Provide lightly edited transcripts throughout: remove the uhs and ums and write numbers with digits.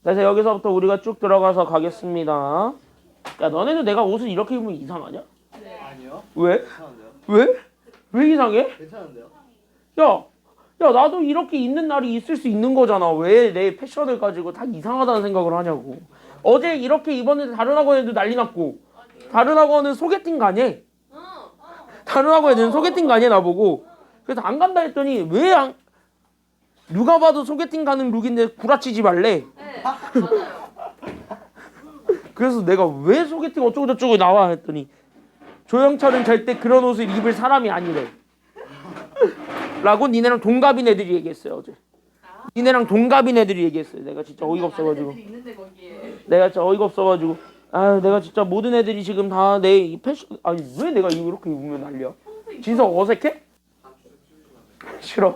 그래서 여기서부터 우리가 쭉 들어가서 가겠습니다. 야, 너네도 내가 옷을 이렇게 입으면 이상하냐? 네. 아니요. 왜? 괜찮은데요? 왜? 왜 이상해? 괜찮은데요? 야, 나도 이렇게 입는 날이 있을 수 있는 거잖아. 왜 내 패션을 가지고 다 이상하다는 생각을 하냐고. 어제 이렇게 입었는데 다른 학원에도 난리 났고, 다른 학원은 소개팅 가니? 다른 학원에는 소개팅 가니 나보고. 그래서 안 간다 했더니 왜 안? 누가 봐도 소개팅 가는 룩인데 구라치지 말래. 네, 맞아요. 그래서 내가 왜 소개팅 어쩌고저쩌고 나와 했더니 조영철은 절대 그런 옷을 입을 사람이 아니래. 라고 니네랑 동갑인 애들이 얘기했어요 어제. 니네랑 동갑인 애들이 얘기했어요. 내가 진짜 어이가 없어가지고. 있는데 거기에. 내가 진짜 어이가 없어가지고. 아, 내가 진짜 모든 애들이 지금 다 내 이 패션. 아니 왜 내가 이렇게 입으면 난리야? 진석 어색해? 싫어.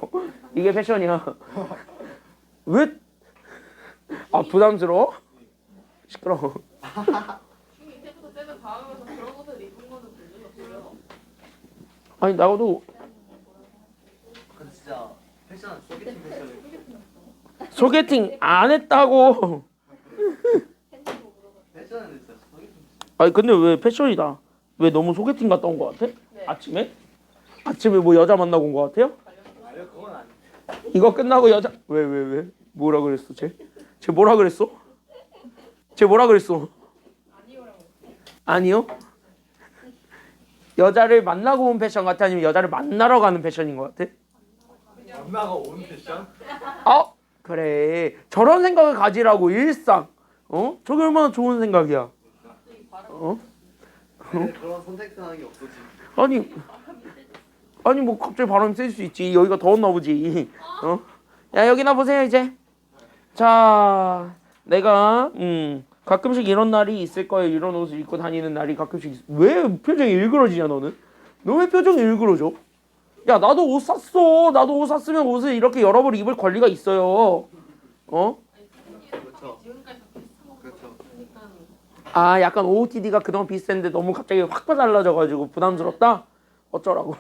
이게 패션이야. 왜? 아 부담스러워? 시끄러워. 중2 때부터 때는 다음에서 그런 옷을 입은 거는 본 적이 없어요. 아니 나도 근데 진짜 패션 소개팅 패션을 소개팅 안 했다고. 패션은 진짜 소개팅 아니 근데 왜 패션이다? 왜 너무 소개팅 갔다 온 거 같아? 네. 아침에? 아침에 뭐 여자 만나고 온 거 같아요? 아니요 그건 아니에요. 이거 끝나고 여자 왜? 뭐라 그랬어 쟤? 쟤 뭐라 그랬어? 쟤 뭐라 그랬어? 아니요라고. 아니요. 여자를 만나고 온 패션 같아? 아니면 여자를 만나러 가는 패션인 것 같아? 엄마가 온 패션? 아 그래 저런 생각을 가지라고 일상. 어? 저게 얼마나 좋은 생각이야. 어? 네, 그런 선택하는 없어지. 아니 뭐 갑자기 바람이 셀 수 있지. 여기가 더웠나 보지. 어? 야 여기나 보세요 이제. 자 내가 가끔씩 이런 날이 있을 거예요. 이런 옷을 입고 다니는 날이 가끔씩 왜 표정이 일그러지냐 너는? 너 왜 표정이 일그러져? 야 나도 옷 샀어. 나도 옷 샀으면 옷을 이렇게 여러 벌 입을 권리가 있어요. 어? 그렇죠. 지금까지 비슷한 거 그렇죠. 보니까 아 약간 OOTD가 그동안 비슷했는데 너무 갑자기 확 달라져가지고 부담스럽다? 어쩌라고.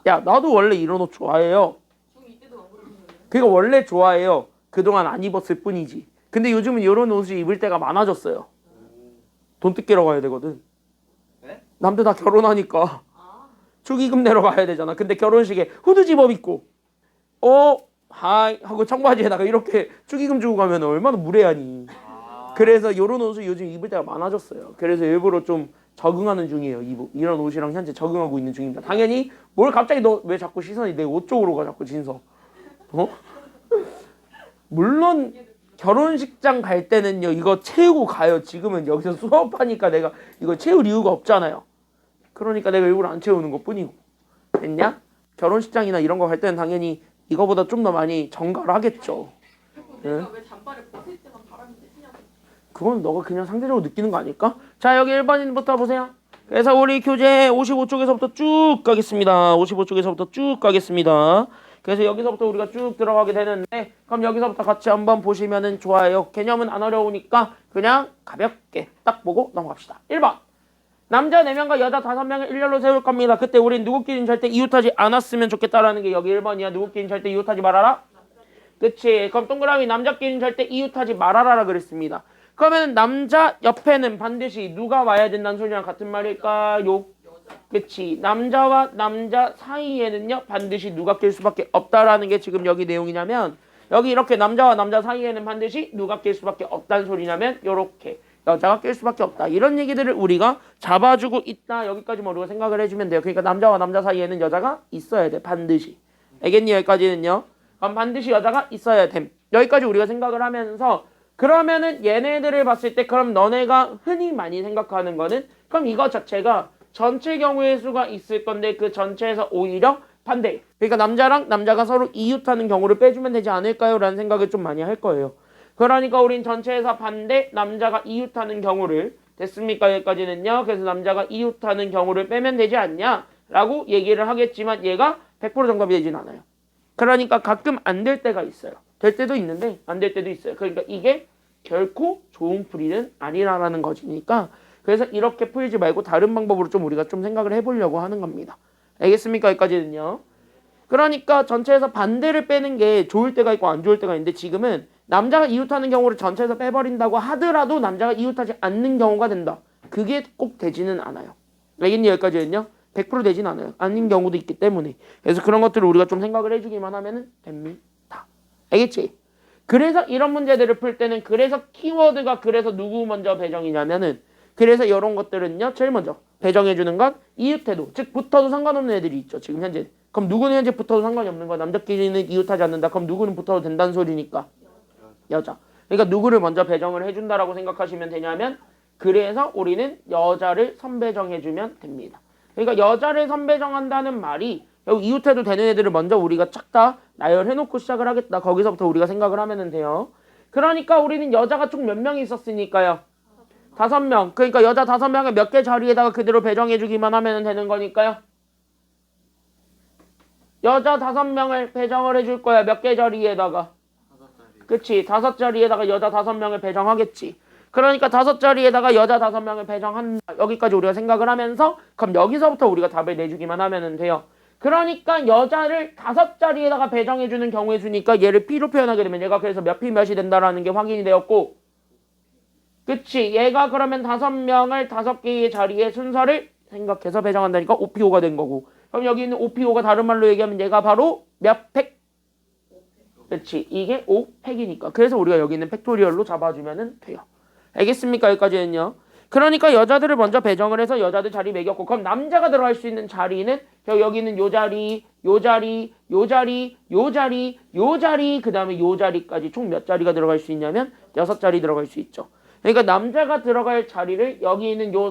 야 나도 원래 이런 옷 좋아해요. 중2 때도 안 그러셨는데. 그러니까 원래 좋아해요. 그동안 안 입었을 뿐이지. 근데 요즘은 이런 옷을 입을 때가 많아졌어요. 돈 뜯기러 가야 되거든. 네? 남들 다 결혼하니까 축의금 내러 가야 되잖아. 근데 결혼식에 후드 집업 입고 하이 하고 청바지에다가 이렇게 축의금 주고 가면 얼마나 무례하니. 그래서 이런 옷을 요즘 입을 때가 많아졌어요. 그래서 일부러 좀 적응하는 중이에요. 이런 옷이랑 현재 적응하고 있는 중입니다. 당연히 뭘 갑자기 너 왜 자꾸 시선이 내 옷 쪽으로 가 자꾸 진서. 어? 물론 결혼식장 갈 때는요 이거 채우고 가요. 지금은 여기서 수업하니까 내가 이거 채울 이유가 없잖아요. 그러니까 내가 일부러 안 채우는 것 뿐이고. 됐냐? 결혼식장이나 이런 거 갈 때는 당연히 이거보다 좀 더 많이 정가를 하겠죠. 내가 왜 잠바를 벗을 때만 바람이 세지냐고. 그건 너가 그냥 상대적으로 느끼는 거 아닐까? 자 여기 1번인부터 보세요. 그래서 우리 교재 55쪽에서부터 쭉 가겠습니다. 55쪽에서부터 쭉 가겠습니다. 그래서 여기서부터 우리가 쭉 들어가게 되는데 그럼 여기서부터 같이 한번 보시면은 좋아요. 개념은 안 어려우니까 그냥 가볍게 딱 보고 넘어갑시다. 1번 남자 4명과 여자 5명을 일렬로 세울 겁니다. 그때 우린 누구끼리는 절대 이웃하지 않았으면 좋겠다라는 게 여기 1번이야. 누구끼리는 절대 이웃하지 말아라. 그치. 그럼 동그라미 남자끼리는 절대 이웃하지 말아라 그랬습니다. 그러면 남자 옆에는 반드시 누가 와야 된다는 소리랑 같은 말일까요? 그치. 남자와 남자 사이에는요 반드시 누가 낄 수밖에 없다라는 게 지금 여기 내용이냐면 여기 이렇게 남자와 남자 사이에는 반드시 누가 낄 수밖에 없다는 소리냐면 요렇게 여자가 낄 수밖에 없다. 이런 얘기들을 우리가 잡아주고 있다. 여기까지만 우리가 생각을 해주면 돼요. 그러니까 남자와 남자 사이에는 여자가 있어야 돼. 반드시. 알겠니? 여기까지는요. 그럼 반드시 여자가 있어야 됨. 여기까지 우리가 생각을 하면서 그러면은 얘네들을 봤을 때 그럼 너네가 흔히 많이 생각하는 거는 그럼 이거 자체가 전체 경우의 수가 있을 건데 그 전체에서 오히려 반대. 그러니까 남자랑 남자가 서로 이웃하는 경우를 빼주면 되지 않을까요? 라는 생각을 좀 많이 할 거예요. 그러니까 우린 전체에서 반대 남자가 이웃하는 경우를 됐습니까? 여기까지는요. 그래서 남자가 이웃하는 경우를 빼면 되지 않냐? 라고 얘기를 하겠지만 얘가 100% 정답이 되진 않아요. 그러니까 가끔 안 될 때가 있어요. 될 때도 있는데 안 될 때도 있어요. 그러니까 이게 결코 좋은 풀이는 아니라는 것이니까 그래서 이렇게 풀지 말고 다른 방법으로 좀 우리가 좀 생각을 해보려고 하는 겁니다. 알겠습니까? 여기까지는요. 그러니까 전체에서 반대를 빼는 게 좋을 때가 있고 안 좋을 때가 있는데 지금은 남자가 이웃하는 경우를 전체에서 빼버린다고 하더라도 남자가 이웃하지 않는 경우가 된다. 그게 꼭 되지는 않아요. 알겠니? 여기까지는요. 100% 되진 않아요. 아닌 경우도 있기 때문에. 그래서 그런 것들을 우리가 좀 생각을 해주기만 하면 됩니다. 알겠지? 그래서 이런 문제들을 풀 때는 그래서 키워드가 그래서 누구 먼저 배정이냐면은 그래서 이런 것들은요. 제일 먼저 배정해주는 건 이웃해도 즉 붙어도 상관없는 애들이 있죠. 지금 현재. 그럼 누구는 현재 붙어도 상관이 없는 거야. 남자끼리는 이웃하지 않는다. 그럼 누구는 붙어도 된다는 소리니까 여자. 그러니까 누구를 먼저 배정을 해준다라고 생각하시면 되냐면 그래서 우리는 여자를 선배정해주면 됩니다. 그러니까 여자를 선배정한다는 말이 여기 이웃해도 되는 애들을 먼저 우리가 착 다 나열해놓고 시작을 하겠다. 거기서부터 우리가 생각을 하면 돼요. 그러니까 우리는 여자가 총 몇 명이 있었으니까요. 5명. 그러니까 여자 5명을 몇 개 자리에다가 그대로 배정해주기만 하면 되는 거니까요. 여자 5명을 배정을 해줄 거야. 몇 개 자리에다가. 그치. 5자리에다가 여자 5명을 배정하겠지. 그러니까 5자리에다가 여자 5명을 배정한다. 여기까지 우리가 생각을 하면서 그럼 여기서부터 우리가 답을 내주기만 하면 돼요. 그러니까 여자를 5자리에다가 배정해주는 경우의 수니까 얘를 P로 표현하게 되면 얘가 그래서 몇 P 몇이 된다라는 게 확인이 되었고 그치. 얘가 그러면 5명을 5개의 자리에 순서를 생각해서 배정한다니까 5P5가 된 거고 그럼 여기 있는 5P5가 다른 말로 얘기하면 얘가 바로 몇 팩? 그치. 이게 5팩이니까 그래서 우리가 여기 있는 팩토리얼로 잡아주면 돼요. 알겠습니까? 여기까지는요. 그러니까 여자들을 먼저 배정을 해서 여자들 자리 매겼고 그럼 남자가 들어갈 수 있는 자리는 여기 있는 요 자리, 요 자리, 요 자리, 요 자리, 요 자리 그 다음에 요 자리까지 총 몇 자리가 들어갈 수 있냐면 6자리 들어갈 수 있죠. 그러니까 남자가 들어갈 자리를 여기 있는 요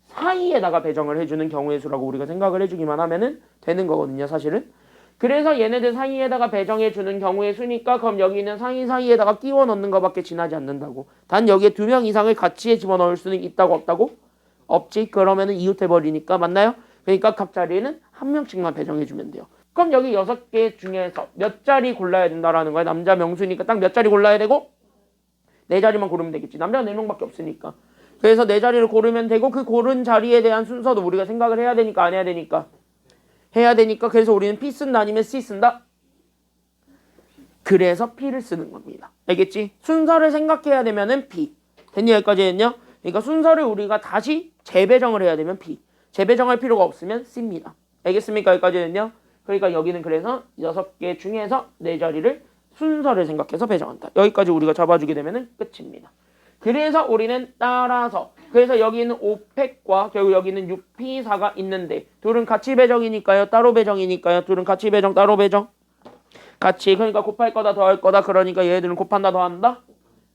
사이에다가 배정을 해주는 경우의 수라고 우리가 생각을 해주기만 하면은 되는 거거든요. 사실은. 그래서 얘네들 사이에다가 배정해주는 경우의 수니까 그럼 여기 있는 사이에다가 끼워 넣는 것밖에 지나지 않는다고. 단 여기에 2명 이상을 같이 집어넣을 수는 있다고 없다고? 없지. 그러면은 이웃해버리니까 맞나요? 그러니까 각 자리에는 한 명씩만 배정해주면 돼요. 그럼 여기 6개 중에서 몇 자리 골라야 된다라는 거야. 남자 명수니까 딱 몇 자리 골라야 되고 4자리만 고르면 되겠지. 남자가 4명밖에 없으니까. 그래서 4자리를 고르면 되고 그 고른 자리에 대한 순서도 우리가 생각을 해야 되니까 안 해야 되니까 해야 되니까 그래서 우리는 P 쓴다 아니면 C 쓴다? 그래서 P를 쓰는 겁니다. 알겠지? 순서를 생각해야 되면은 P. 됐니? 여기까지 했냐? 그러니까 순서를 우리가 다시 재배정을 해야 되면 P. 재배정할 필요가 없으면 C입니다. 알겠습니까? 여기까지 했냐? 그러니까 여기는 그래서 6개 중에서 4자리를 순서를 생각해서 배정한다. 여기까지 우리가 잡아주게 되면은 끝입니다. 그래서 우리는 따라서 그래서 여기 있는 5팩과 결국 여기 있는 6P4가 있는데 둘은 같이 배정이니까요. 따로 배정이니까요. 둘은 같이 배정 따로 배정. 같이 그러니까 곱할 거다 더할 거다. 그러니까 얘들은 곱한다 더한다.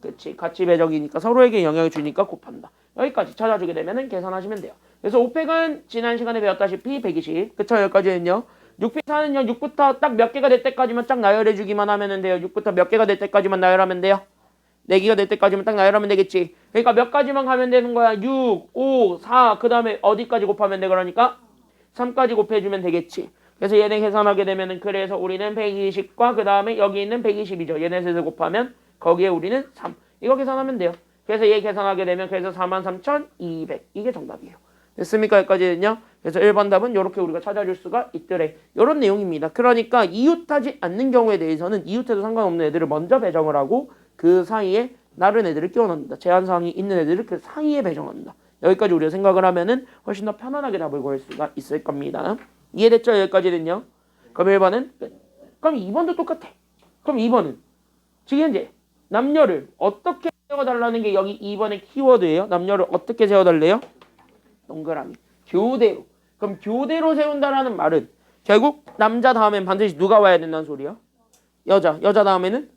그치. 같이 배정이니까 서로에게 영향을 주니까 곱한다. 여기까지 찾아주게 되면은 계산하시면 돼요. 그래서 5팩은 지난 시간에 배웠다시피 120. 그쵸? 여기까지는요. 6P4는요. 6부터 딱 몇 개가 될 때까지만 쫙 나열해주기만 하면 돼요. 6부터 몇 개가 될 때까지만 나열하면 돼요. 4개가 될 때까지만 딱 나열하면 되겠지. 그러니까 몇 가지만 가면 되는 거야. 6, 5, 4, 그 다음에 어디까지 곱하면 돼? 그러니까 3까지 곱해주면 되겠지. 그래서 얘네 계산하게 되면은 그래서 우리는 120과 그 다음에 여기 있는 120이죠. 얘네 셋을 곱하면 거기에 우리는 3. 이거 계산하면 돼요. 그래서 얘 계산하게 되면 그래서 43,200. 이게 정답이에요. 됐습니까? 여기까지는요. 그래서 1번 답은 이렇게 우리가 찾아줄 수가 있더래. 이런 내용입니다. 그러니까 이웃하지 않는 경우에 대해서는 이웃해도 상관없는 애들을 먼저 배정을 하고 그 사이에 다른 애들을 끼워 넣는다. 제한사항이 있는 애들을 그 사이에 배정한다. 여기까지 우리가 생각을 하면은 훨씬 더 편안하게 답을 구할 수가 있을 겁니다. 이해됐죠? 여기까지는요. 그럼 1번은 끝. 그럼 2번도 똑같아. 그럼 2번은 지금 현재 남녀를 어떻게 세워달라는 게 여기 2번의 키워드예요. 남녀를 어떻게 세워달래요? 동그라미. 교대로. 그럼 교대로 세운다라는 말은 결국 남자 다음엔 반드시 누가 와야 된다는 소리야? 여자. 여자 다음에는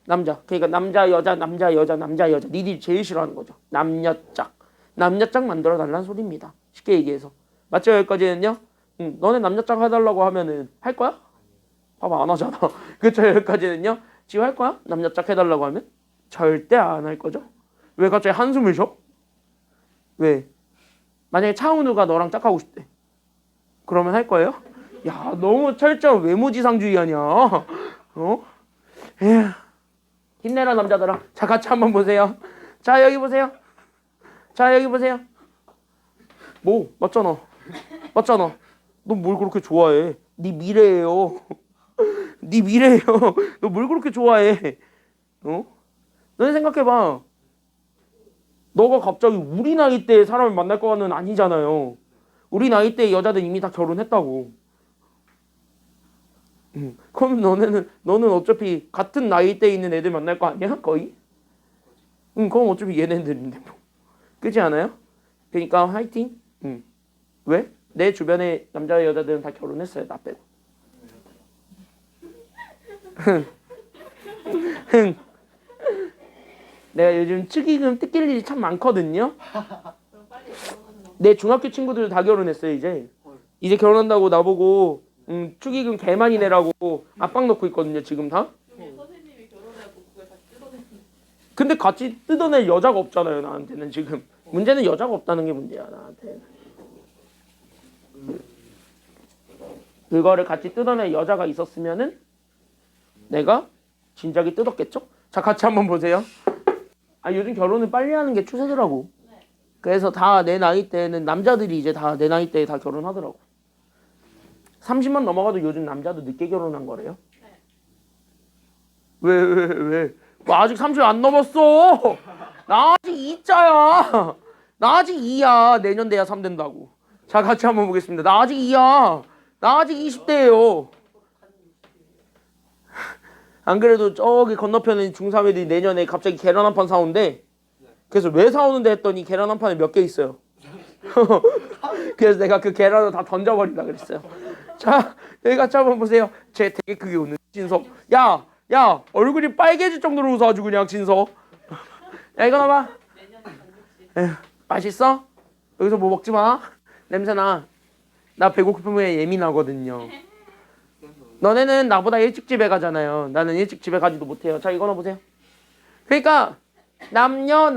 남자. 그러니까 남자 여자 남자 여자 남자 여자. 니들이 제일 싫어하는 거죠. 남녀짝. 남녀짝 만들어 달라는 소리입니다. 쉽게 얘기해서. 맞죠? 여기까지는요? 너네 남녀짝 해달라고 하면은 할 거야? 봐봐 안 하잖아. 그쵸? 여기까지는요? 지금 할 거야? 남녀짝 해달라고 하면? 절대 안 할 거죠? 왜 갑자기 한숨을 쉬어? 왜? 만약에 차은우가 너랑 짝하고 싶대. 그러면 할 거예요? 야 너무 철저한 외모지상주의 아니야. 어? 에휴. 힘내라 남자들아. 자 같이 한번 보세요. 자 여기 보세요. 자 여기 보세요. 뭐 맞잖아. 맞잖아. 너 뭘 그렇게 좋아해? 네 미래예요. 네 미래예요. 너 뭘 그렇게 좋아해? 어? 너네 생각해봐. 너가 갑자기 우리 나이 때 사람을 만날 거는 아니잖아요. 우리 나이 때 여자들 이미 다 결혼했다고. 그럼 너는 어차피 같은 나이 때 있는 애들 만날 거 아니야? 거의? 그럼 어차피 얘네들인데 뭐. 그렇지 않아요? 그러니까 화이팅. 왜? 내 주변에 남자 여자들은 다 결혼했어요. 나 빼고. 내가 요즘 축의금 뜯길 일이 참 많거든요. 그럼 빨리 결혼하는 거. 내 중학교 친구들 다 결혼했어요. 이제 결혼한다고 나보고 축의금 개 많이 내라고 압박 넣고 있거든요. 지금 다. 중에 선생님이 결혼해갖고 그걸 다시 뜯어내는. 근데 같이 뜯어낼 여자가 없잖아요. 나한테는 지금. 문제는 여자가 없다는 게 문제야. 나한테. 그거를 같이 뜯어낼 여자가 있었으면은 내가 진작에 뜯었겠죠? 자, 같이 한번 보세요. 아, 요즘 결혼을 빨리 하는 게 추세더라고. 그래서 다 내 나이 때는 남자들이 이제 다 내 나이 때에 다 결혼하더라고. 30만 넘어가도 요즘 남자도 늦게 결혼한 거래요. 왜? 뭐 아직 30 안 넘었어. 나 아직 2자야. 나 아직 2야. 내년 돼야 3 된다고. 자, 같이 한번 보겠습니다. 나 아직 2야. 나 아직 20대예요. 안 그래도 저기 건너편에 중3 애들이 내년에 갑자기 계란 한 판 사온대. 그래서 왜 사오는데 했더니 계란 한 판에 몇 개 있어요. 그래서 내가 그 계란을 다 던져버린다 그랬어요. 자, 여기 같이 한번 보세요. 쟤 되게 크게 웃는 진석. 야, 얼굴이 빨개질 정도로 웃어 아주 그냥 진석. 야, 이거 봐봐. 맛있어? 여기서 뭐 먹지 마. 냄새나. 나 배고픔에 예민하거든요. 너네는 나보다 일찍 집에 가잖아요. 나는 일찍 집에 가지도 못해요. 자, 이거나 보세요. 그러니까 남녀야.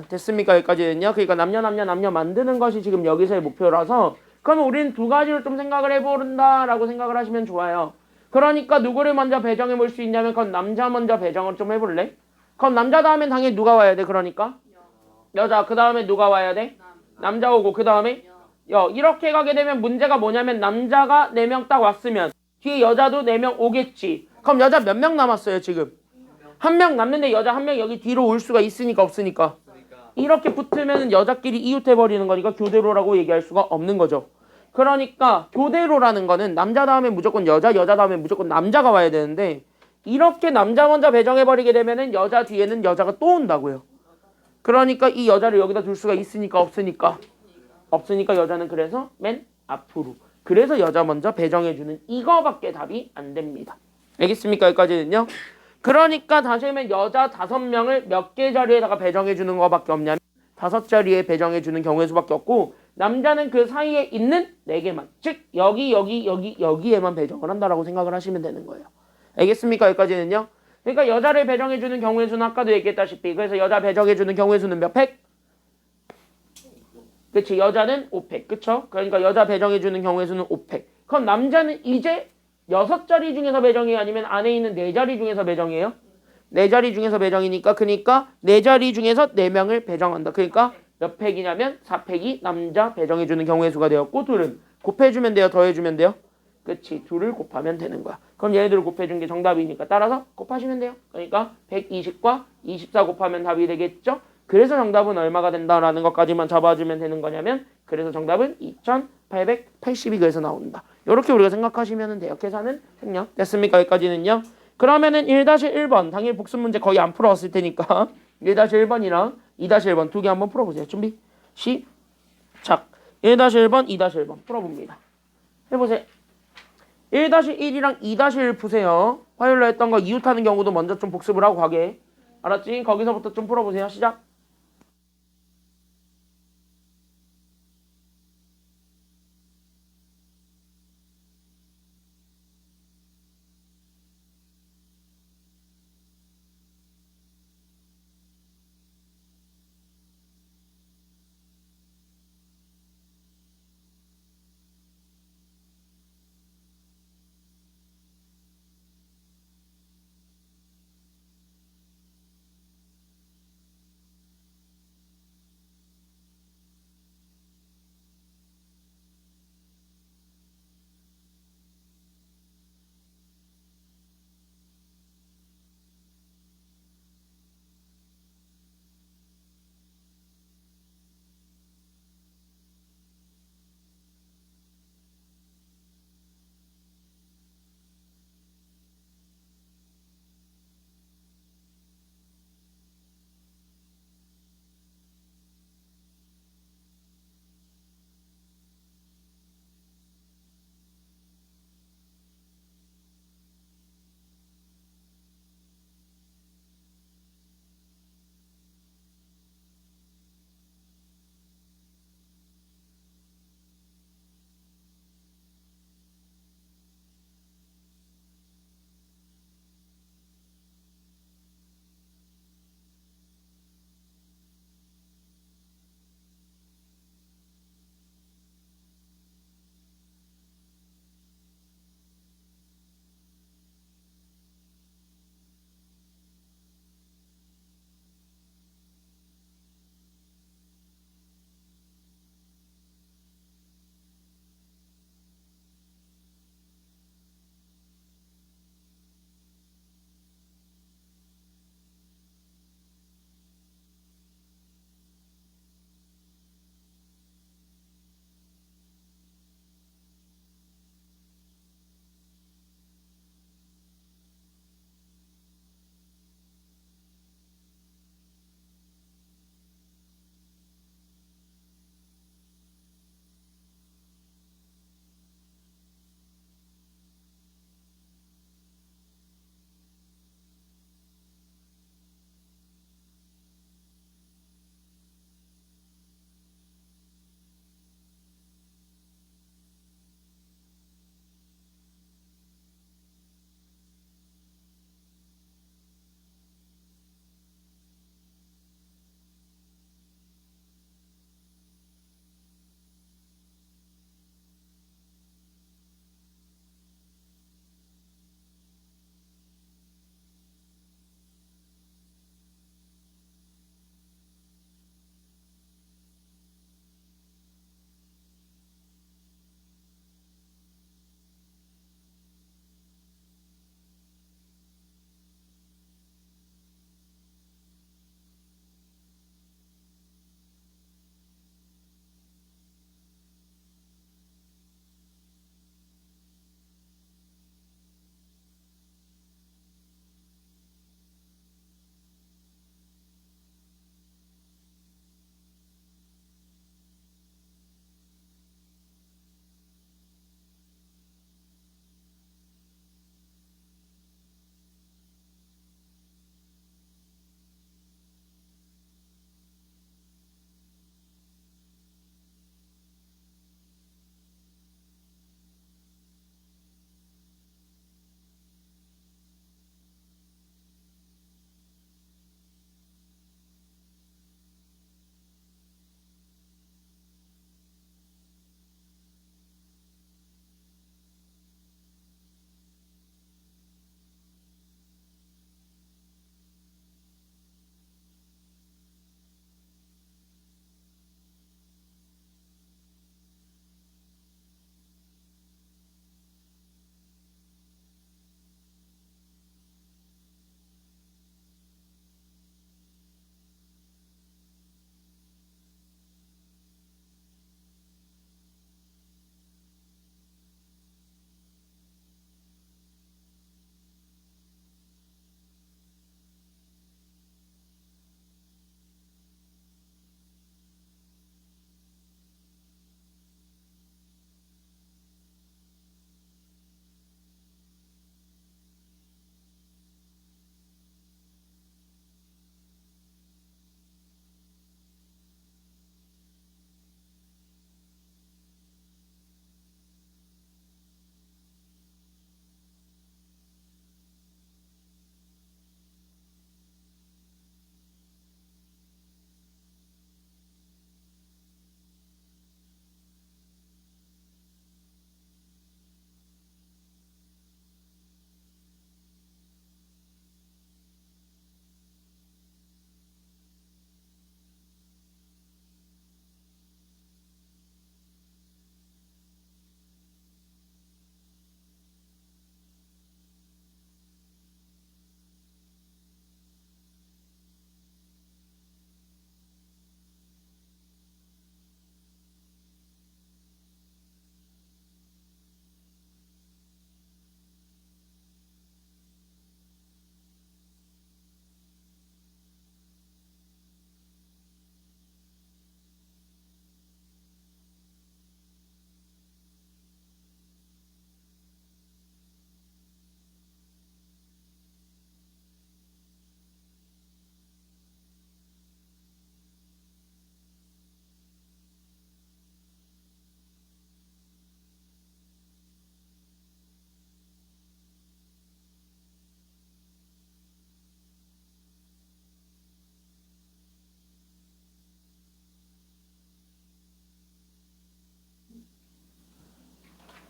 됐습니까? 여기까지는요. 그러니까 남녀 만드는 것이 지금 여기서의 목표라서 그러면 우리는 두 가지를 좀 생각을 해보는다라고 생각을 하시면 좋아요. 그러니까 누구를 먼저 배정해 볼 수 있냐면 그럼 남자 먼저 배정을 좀 해볼래? 그럼 남자 다음엔 당연히 누가 와야 돼? 그러니까 여자. 그 다음에 누가 와야 돼? 남자 오고 그 다음에 이렇게 가게 되면 문제가 뭐냐면 남자가 4명 딱 왔으면 뒤에 여자도 4명 오겠지. 그럼 여자 몇 명 남았어요 지금? 1명 남는데 여자 1명 여기 뒤로 올 수가 있으니까 없으니까. 이렇게 붙으면 여자끼리 이웃해버리는 거니까 교대로라고 얘기할 수가 없는 거죠. 그러니까 교대로라는 거는 남자 다음에 무조건 여자 다음에 무조건 남자가 와야 되는데 이렇게 남자 먼저 배정해버리게 되면은 여자 뒤에는 여자가 또 온다고요. 그러니까 이 여자를 여기다 둘 수가 있으니까 없으니까 여자는 그래서 맨 앞으로. 그래서 여자 먼저 배정해주는 이거밖에 답이 안 됩니다. 알겠습니까? 여기까지는요. 그러니까 다시 하면 여자 5명을 몇 개 자리에다가 배정해주는 거밖에 없냐면 5자리에 배정해주는 경우의 수밖에 없고 남자는 그 사이에 있는 4개만. 즉 여기에만 배정을 한다라고 생각을 하시면 되는 거예요. 알겠습니까? 여기까지는요. 그러니까 여자를 배정해주는 경우의 수는 아까도 얘기했다시피 그래서 여자 배정해주는 경우의 수는 몇 팩? 그치, 여자는 5팩. 그쵸? 그러니까 여자 배정해주는 경우의 수는 5팩. 그럼 남자는 이제 6자리 중에서 배정이에요? 아니면 안에 있는 4자리 중에서 배정이에요? 4자리 중에서 배정이니까 그러니까 4자리 중에서 4명을 배정한다. 그러니까 몇 팩이냐면 4팩이 남자 배정해주는 경우의 수가 되었고 둘은 곱해주면 돼요? 더해주면 돼요? 그치, 둘을 곱하면 되는 거야. 그럼 얘네들을 곱해준 게 정답이니까 따라서 곱하시면 돼요. 그러니까 120과 24 곱하면 답이 되겠죠? 그래서 정답은 얼마가 된다라는 것까지만 잡아주면 되는 거냐면 그래서 정답은 2880이 그래서 나온다. 이렇게 우리가 생각하시면 돼요. 계산은 생략 됐습니까? 여기까지는요. 그러면은 1-1번 당일 복습 문제 거의 안 풀어왔을 테니까 1-1번이랑 2-1번 두 개 한번 풀어보세요. 준비 시작. 1-1번 2-1번 풀어봅니다. 해보세요. 1-1이랑 2-1 푸세요. 화요일에 했던 거 이웃하는 경우도 먼저 좀 복습을 하고 가게. 알았지? 거기서부터 좀 풀어보세요. 시작.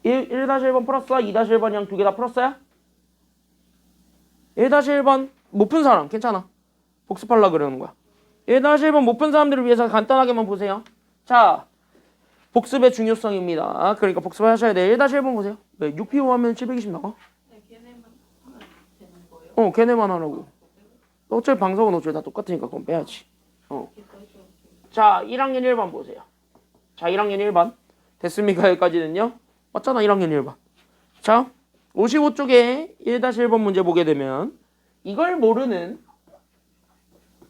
1-1번 풀었어? 2-1번이랑 두 개 다 풀었어요? 1-1번 못 푼 사람 괜찮아. 복습하려고 그러는 거야. 1-1번 못 푼 사람들을 위해서 간단하게만 보세요. 자, 복습의 중요성입니다. 그러니까 복습하셔야 돼. 1-1번 보세요. 왜? 6P5 하면 720 나와? 네, 걔네만 하면 되는 거예요? 걔네만 하라고. 어차피 방석은 어차피 다 똑같으니까 그건 빼야지. 이렇게 써있어요. 자, 1학년 1번 보세요. 자, 1학년 1번. 됐습니까? 여기까지는요? 맞잖아, 1학년 1번. 자, 55쪽에 1-1번 문제 보게 되면 이걸 모르는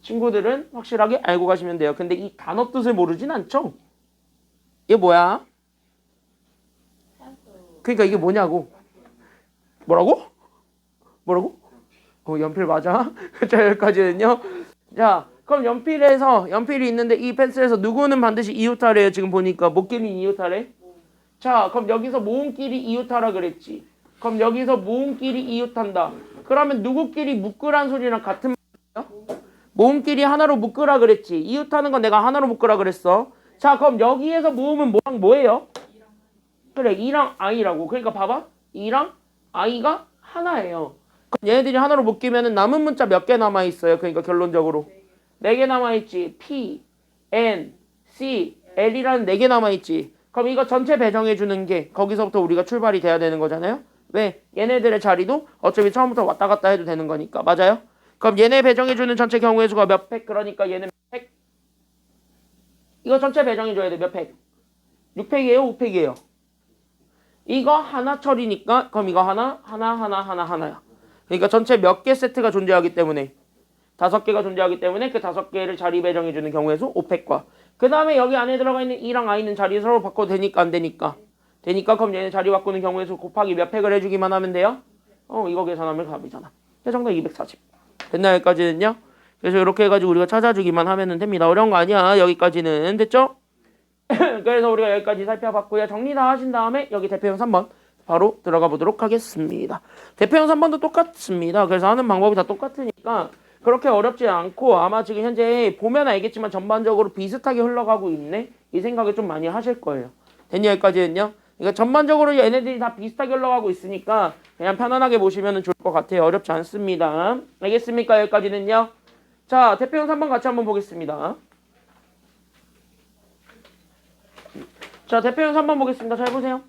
친구들은 확실하게 알고 가시면 돼요. 근데 이 단어 뜻을 모르진 않죠? 이게 뭐야? 그러니까 이게 뭐냐고. 뭐라고? 뭐라고? 연필 맞아? 자, 여기까지는요. 자, 그럼 연필이 있는데 이 펜슬에서 누구는 반드시 이웃하래요. 지금 보니까 목끼리 이웃하래. 자, 그럼 여기서 모음끼리 이웃하라 그랬지. 그럼 여기서 모음끼리 이웃한다. 그러면 누구끼리 묶으란 소리랑 같은 말이에요? 모음끼리 하나로 묶으라 그랬지. 이웃하는 건 내가 하나로 묶으라 그랬어. 자, 그럼 여기에서 모음은 뭐랑 뭐예요? 그래, 이랑 아이라고. 그러니까 봐봐. 이랑 아이가 하나예요. 그럼 얘네들이 하나로 묶이면 남은 문자 몇 개 남아있어요? 그러니까 결론적으로 4개 남아있지. P, N, C, L이라는 4개 남아있지. 그럼 이거 전체 배정해주는 게 거기서부터 우리가 출발이 돼야 되는 거잖아요. 왜? 얘네들의 자리도 어차피 처음부터 왔다 갔다 해도 되는 거니까. 맞아요? 그럼 얘네 배정해주는 전체 경우의 수가 몇 팩? 그러니까 얘는 몇 팩? 이거 전체 배정해줘야 돼. 몇 팩? 6팩이에요? 5팩이에요? 이거 하나 처리니까 그럼 이거 하나야. 그러니까 전체 몇 개 세트가 존재하기 때문에 5개가 존재하기 때문에 그 5개를 자리 배정해주는 경우의 수 5팩과 그 다음에 여기 안에 들어가 있는 E랑 I는 자리 서로 바꿔도 되니까 안 되니까 그럼 얘네 자리 바꾸는 경우의 수 곱하기 몇 팩을 해주기만 하면 돼요? 이거 계산하면 답이잖아. 정답 240. 됐나 여기까지는요? 그래서 이렇게 해가지고 우리가 찾아주기만 하면 됩니다. 어려운 거 아니야. 여기까지는 됐죠? 그래서 우리가 여기까지 살펴봤고요. 정리 다 하신 다음에 여기 대표형 3번 바로 들어가 보도록 하겠습니다. 대표형 3번도 똑같습니다. 그래서 하는 방법이 다 똑같으니까 그렇게 어렵지 않고 아마 지금 현재 보면 알겠지만 전반적으로 비슷하게 흘러가고 있네? 이 생각을 좀 많이 하실 거예요. 됐냐 여기까지는요? 그러니까 전반적으로 얘네들이 다 비슷하게 흘러가고 있으니까 그냥 편안하게 보시면 좋을 것 같아요. 어렵지 않습니다. 알겠습니까? 여기까지는요? 자, 대표형 3번 같이 한번 보겠습니다. 자, 대표형 3번 보겠습니다. 잘 보세요.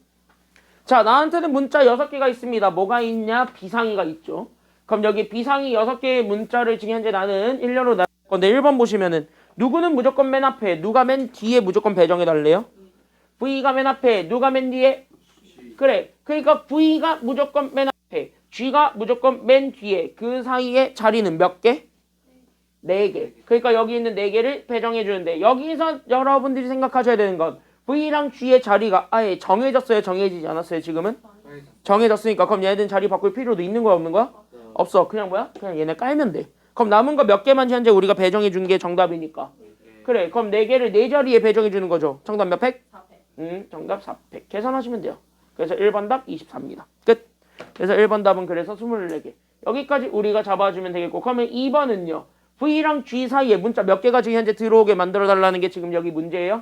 자, 나한테는 문자 6개가 있습니다. 뭐가 있냐? 비상이가 있죠. 그럼 여기 비상이 6개의 문자를 지금 현재 나는 1년으로 나눌 건데 1번 보시면은 누구는 무조건 맨 앞에, 누가 맨 뒤에 무조건 배정해 달래요? V가 맨 앞에, 누가 맨 뒤에? 그래. 그러니까 V가 무조건 맨 앞에, G가 무조건 맨 뒤에. 그 사이에 자리는 몇 개? 4개. 그러니까 여기 있는 4개를 배정해 주는데 여기서 여러분들이 생각하셔야 되는 건 V랑 G의 자리가 아예 정해졌어요? 정해지지 않았어요? 지금은? 정해졌으니까 그럼 얘네들은 자리 바꿀 필요도 있는 거야? 없는 거야? 없어. 그냥 뭐야? 그냥 얘네 깔면 돼. 그럼 남은 거 몇 개만 현재 우리가 배정해 준 게 정답이니까. 그래. 그럼 4개를 4자리에 배정해 주는 거죠. 정답 몇 팩? 4팩. 정답 4팩. 계산하시면 돼요. 그래서 1번 답 24입니다. 끝. 그래서 1번 답은 그래서 24개. 여기까지 우리가 잡아주면 되겠고 그러면 2번은요. V랑 G 사이에 문자 몇 개가 지금 현재 들어오게 만들어 달라는 게 지금 여기 문제예요.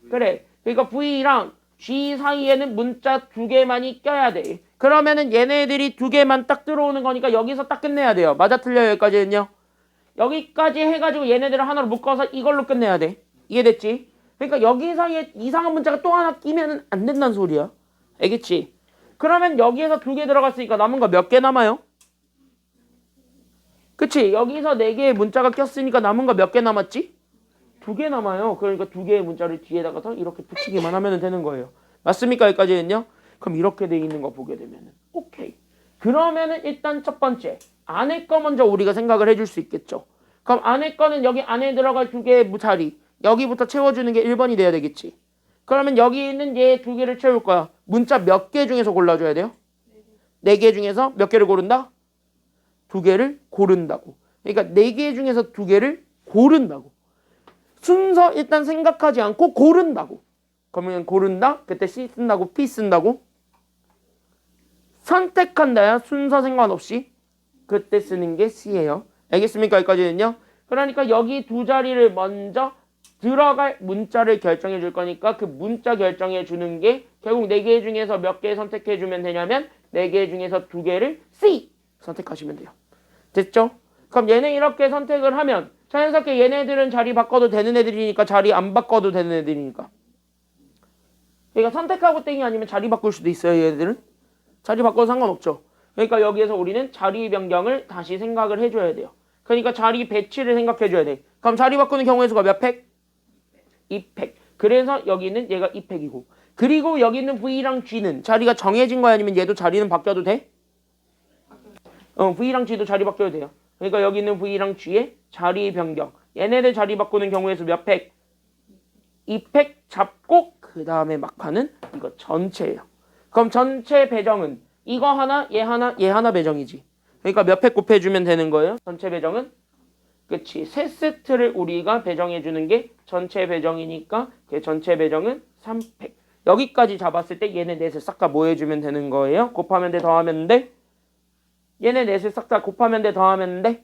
그래. 그러니까 V랑 G 사이에는 문자 2개만이 껴야 돼. 그러면은 얘네들이 2개만 딱 들어오는 거니까 여기서 딱 끝내야 돼요. 맞아 틀려요 여기까지는요. 여기까지 해가지고 얘네들을 하나로 묶어서 이걸로 끝내야 돼. 이해됐지? 그러니까 여기 사이에 이상한 문자가 또 하나 끼면은 안 된다는 소리야. 알겠지? 그러면 여기에서 2개 들어갔으니까 남은 거 몇 개 남아요? 그치? 여기서 4개의 문자가 꼈으니까 남은 거 몇 개 남았지? 2개 남아요. 그러니까 2개의 문자를 뒤에다가서 이렇게 붙이기만 하면 되는 거예요. 맞습니까? 여기까지는요? 그럼 이렇게 돼 있는 거 보게 되면은 오케이. 그러면은 일단 첫 번째 안에 거 먼저 우리가 생각을 해줄 수 있겠죠. 그럼 안에 거는 여기 안에 들어갈 2개의 자리 여기부터 채워주는 게 1번이 돼야 되겠지. 그러면 여기 있는 얘 2개를 채울 거야. 문자 몇 개 중에서 골라줘야 돼요? 4개 중에서 몇 개를 고른다? 2개를 고른다고. 그러니까 4개 중에서 2개를 고른다고. 순서 일단 생각하지 않고 고른다고. 그러면 고른다? 그때 C 쓴다고? P 쓴다고? 선택한다야 순서 상관없이 그때 쓰는 게 C예요. 알겠습니까? 여기까지는요. 그러니까 여기 2자리를 먼저 들어갈 문자를 결정해 줄 거니까 그 문자 결정해 주는 게 결국 4개 중에서 몇 개 선택해주면 되냐면 4개 중에서 2개를 C 선택하시면 돼요. 됐죠? 그럼 얘네 이렇게 선택을 하면 자연스럽게 얘네들은 자리 바꿔도 되는 애들이니까 자리 안 바꿔도 되는 애들이니까. 그러니까 선택하고 땡이 아니면 자리 바꿀 수도 있어요. 얘네들은. 자리 바꿔도 상관없죠. 그러니까 여기에서 우리는 자리 변경을 다시 생각을 해줘야 돼요. 그러니까 자리 배치를 생각해줘야 돼. 그럼 자리 바꾸는 경우의 수가 몇 팩? 2팩. 그래서 여기는 얘가 2팩이고. 그리고 여기 있는 V랑 G는 자리가 정해진 거야 아니면 얘도 자리는 바뀌어도 돼? V랑 G도 자리 바뀌어도 돼요. 그러니까 여기 있는 V랑 G의 자리 변경. 얘네들 자리 바꾸는 경우의 수 몇 팩? 2팩 잡고 그 다음에 막판은 이거 전체예요. 그럼 전체 배정은 이거 하나, 얘 하나, 얘 하나 배정이지. 그러니까 몇 팩 곱해주면 되는 거예요. 전체 배정은 그치. 세 세트를 우리가 배정해주는 게 전체 배정이니까 그 전체 배정은 3팩. 여기까지 잡았을 때 얘네 넷을 싹 다 뭐 해주면 되는 거예요? 곱하면 돼, 더하면 돼? 얘네 넷을 싹 다 곱하면 돼, 더하면 돼?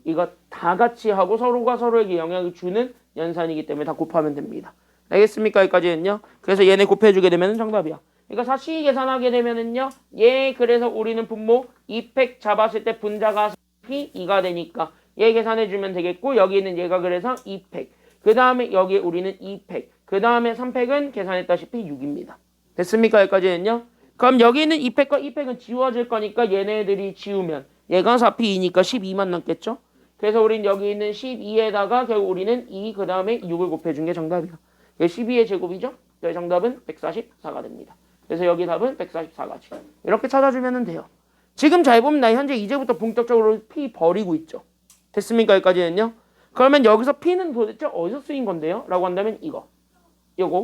이거 다 같이 하고 서로가 서로에게 영향을 주는 연산이기 때문에 다 곱하면 됩니다. 알겠습니까? 여기까지는요. 그래서 얘네 곱해주게 되면 정답이야. 그러니까 사시 계산하게 되면은요. 얘 그래서 우리는 분모 2팩 잡았을 때 분자가 P2가 되니까 얘 계산해주면 되겠고 여기는 얘가 그래서 2팩. 그 다음에 여기에 우리는 2팩. 그 다음에 3팩은 계산했다시피 6입니다. 됐습니까? 여기까지는요. 그럼 여기 있는 2팩과 2팩은 지워질 거니까 얘네들이 지우면 얘가 4P2니까 12만 남겠죠? 그래서 우린 여기 있는 12에다가 결국 우리는 2, 그 다음에 6을 곱해준 게 정답이야. 12의 제곱이죠? 저희 정답은 144가 됩니다. 그래서 여기 답은 144가지. 이렇게 찾아주면 돼요. 지금 잘 보면 나 현재 이제부터 본격적으로 P 버리고 있죠. 됐습니까? 여기까지는요. 그러면 여기서 P는 도대체 어디서 쓰인 건데요? 라고 한다면 요거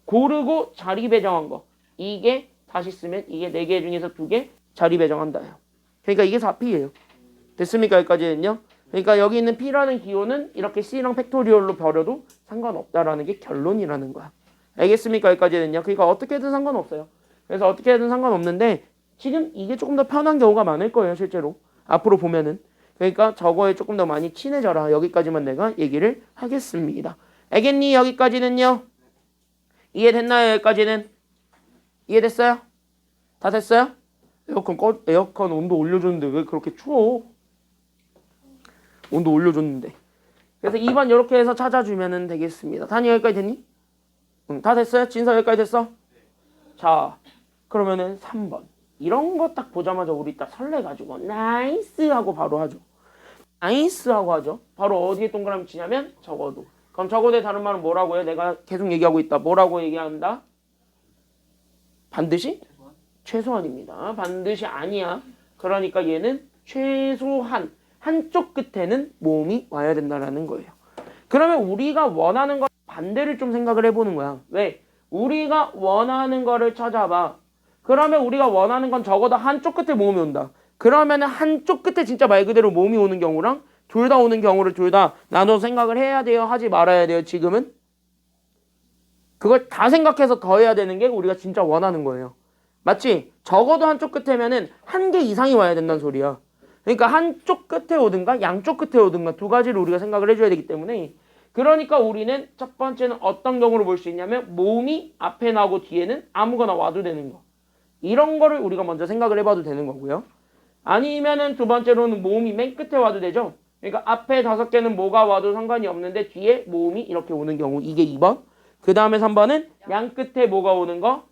고르고 자리 배정한 거. 이게 다시 쓰면 이게 4개 중에서 2개 자리 배정한다요. 그러니까 이게 4P예요. 됐습니까? 여기까지는요. 그러니까 여기 있는 P라는 기호는 이렇게 C랑 팩토리얼로 버려도 상관없다라는 게 결론이라는 거야. 알겠습니까? 여기까지는요. 그러니까 어떻게든 상관없어요. 그래서 어떻게든 상관없는데 지금 이게 조금 더 편한 경우가 많을 거예요. 실제로. 앞으로 보면은. 그러니까 저거에 조금 더 많이 친해져라. 여기까지만 내가 얘기를 하겠습니다. 알겠니? 여기까지는요. 이해됐나요? 여기까지는? 이해됐어요? 다 됐어요? 에어컨 온도 올려줬는데 왜 그렇게 추워? 온도 올려줬는데. 그래서 2번 이렇게 해서 찾아주면 되겠습니다. 단위 여기까지 됐니? 응, 다 됐어요? 진서 여기까지 됐어? 자, 그러면은 3번. 이런 거 딱 보자마자 우리 딱 설레가지고 나이스 하고 바로 하죠. 나이스 하고 하죠. 바로 어디에 동그라미 치냐면 적어도. 그럼 적어도의 다른 말은 뭐라고 해요? 내가 계속 얘기하고 있다. 뭐라고 얘기한다? 반드시? 최소한입니다. 반드시 아니야. 그러니까 얘는 최소한 한쪽 끝에는 모음이 와야 된다는 거예요. 그러면 우리가 원하는 거 반대를 좀 생각을 해보는 거야. 왜? 우리가 원하는 거를 찾아봐. 그러면 우리가 원하는 건 적어도 한쪽 끝에 모음이 온다. 그러면 한쪽 끝에 진짜 말 그대로 모음이 오는 경우랑 둘 다 오는 경우를 둘 다 나눠 생각을 해야 돼요? 하지 말아야 돼요? 지금은? 그걸 다 생각해서 더해야 되는 게 우리가 진짜 원하는 거예요. 맞지? 적어도 한쪽 끝에면은 한 개 이상이 와야 된다는 소리야. 그러니까 한쪽 끝에 오든가 양쪽 끝에 오든가 두 가지를 우리가 생각을 해줘야 되기 때문에 그러니까 우리는 첫 번째는 어떤 경우를 볼 수 있냐면 모음이 앞에 나오고 뒤에는 아무거나 와도 되는 거. 이런 거를 우리가 먼저 생각을 해봐도 되는 거고요. 아니면은 두 번째로는 모음이 맨 끝에 와도 되죠. 그러니까 앞에 5개는 뭐가 와도 상관이 없는데 뒤에 모음이 이렇게 오는 경우 이게 2번. 그 다음에 3번은 양 끝에 뭐가 오는 거?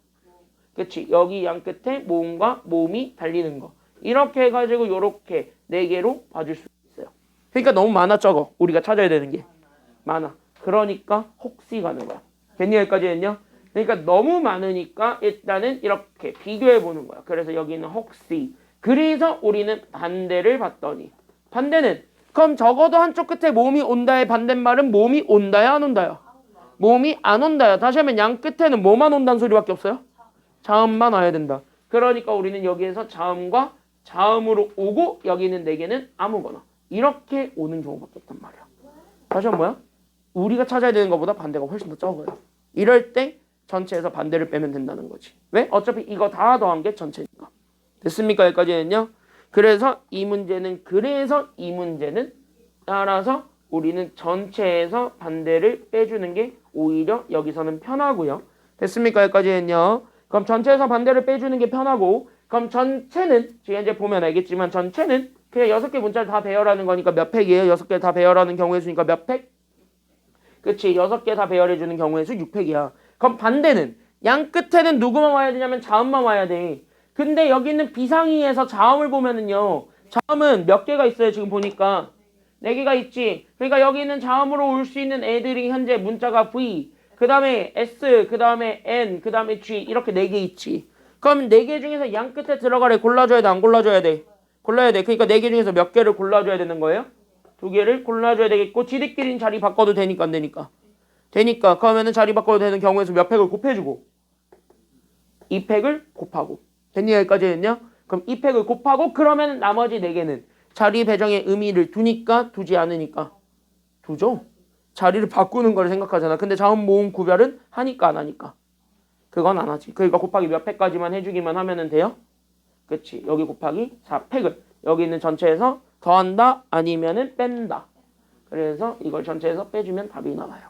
그치. 여기 양 끝에 모음과 모음이 달리는 거. 이렇게 해가지고 요렇게 4개로 봐줄 수 있어요. 그러니까 너무 많아 적어. 우리가 찾아야 되는 게. 많아. 그러니까 혹시 가는 거야. 됐니? 여기까지는요? 그러니까 너무 많으니까 일단은 이렇게 비교해 보는 거야. 그래서 여기는 혹시. 그래서 우리는 반대를 봤더니 반대는 그럼 적어도 한쪽 끝에 모음이 온다의 반대말은 모음이 온다야 안 온다요? 모음이 안 온다요. 다시 하면 양 끝에는 뭐만 온다는 소리밖에 없어요? 자음만 와야 된다. 그러니까 우리는 여기에서 자음과 자음으로 오고 여기 있는 4개는 아무거나 이렇게 오는 경우밖에 없단 말이야. 다시 한번 뭐야? 우리가 찾아야 되는 것보다 반대가 훨씬 더 적어요. 이럴 때 전체에서 반대를 빼면 된다는 거지. 왜? 어차피 이거 다 더한 게 전체니까. 됐습니까? 여기까지는요. 그래서 이 문제는 따라서 우리는 전체에서 반대를 빼주는 게 오히려 여기서는 편하고요. 됐습니까? 여기까지 했냐? 그럼 전체에서 반대를 빼주는 게 편하고 그럼 전체는 지금 이제 보면 알겠지만 전체는 그냥 6개 문자를 다 배열하는 거니까 몇 팩이에요? 6개 다 배열하는 경우의 수니까 몇 팩? 그치 6개 다 배열해주는 경우의 수 6팩이야. 그럼 반대는 양 끝에는 누구만 와야 되냐면 자음만 와야 돼. 근데 여기 있는 비상이에서 자음을 보면은요 자음은 몇 개가 있어요? 지금 보니까 4개가 있지. 그러니까 여기 있는 자음으로 올 수 있는 애들이 현재 문자가 V 그 다음에 S 그 다음에 N 그 다음에 G 이렇게 4개 있지. 그럼 4개 중에서 양 끝에 들어가래 골라줘야 돼 안 골라줘야 돼? 골라야 돼. 그러니까 4개 중에서 몇 개를 골라줘야 되는 거예요? 2개를 골라줘야 되겠고 지들끼리는 자리 바꿔도 되니까 안 되니까? 되니까 그러면은 자리 바꿔도 되는 경우에서 몇 팩을 곱해주고 2팩을 곱하고 됐니? 여기까지 했냐? 그럼 2팩을 곱하고 그러면 나머지 4개는 자리 배정의 의미를 두니까 두지 않으니까 두죠? 자리를 바꾸는 걸 생각하잖아. 근데 자음 모음 구별은 하니까 안 하니까? 그건 안 하지. 그러니까 곱하기 몇 팩까지만 해주기만 하면은 돼요? 그치. 여기 곱하기 4팩을 여기 있는 전체에서 더한다 아니면은 뺀다. 그래서 이걸 전체에서 빼주면 답이 나와요.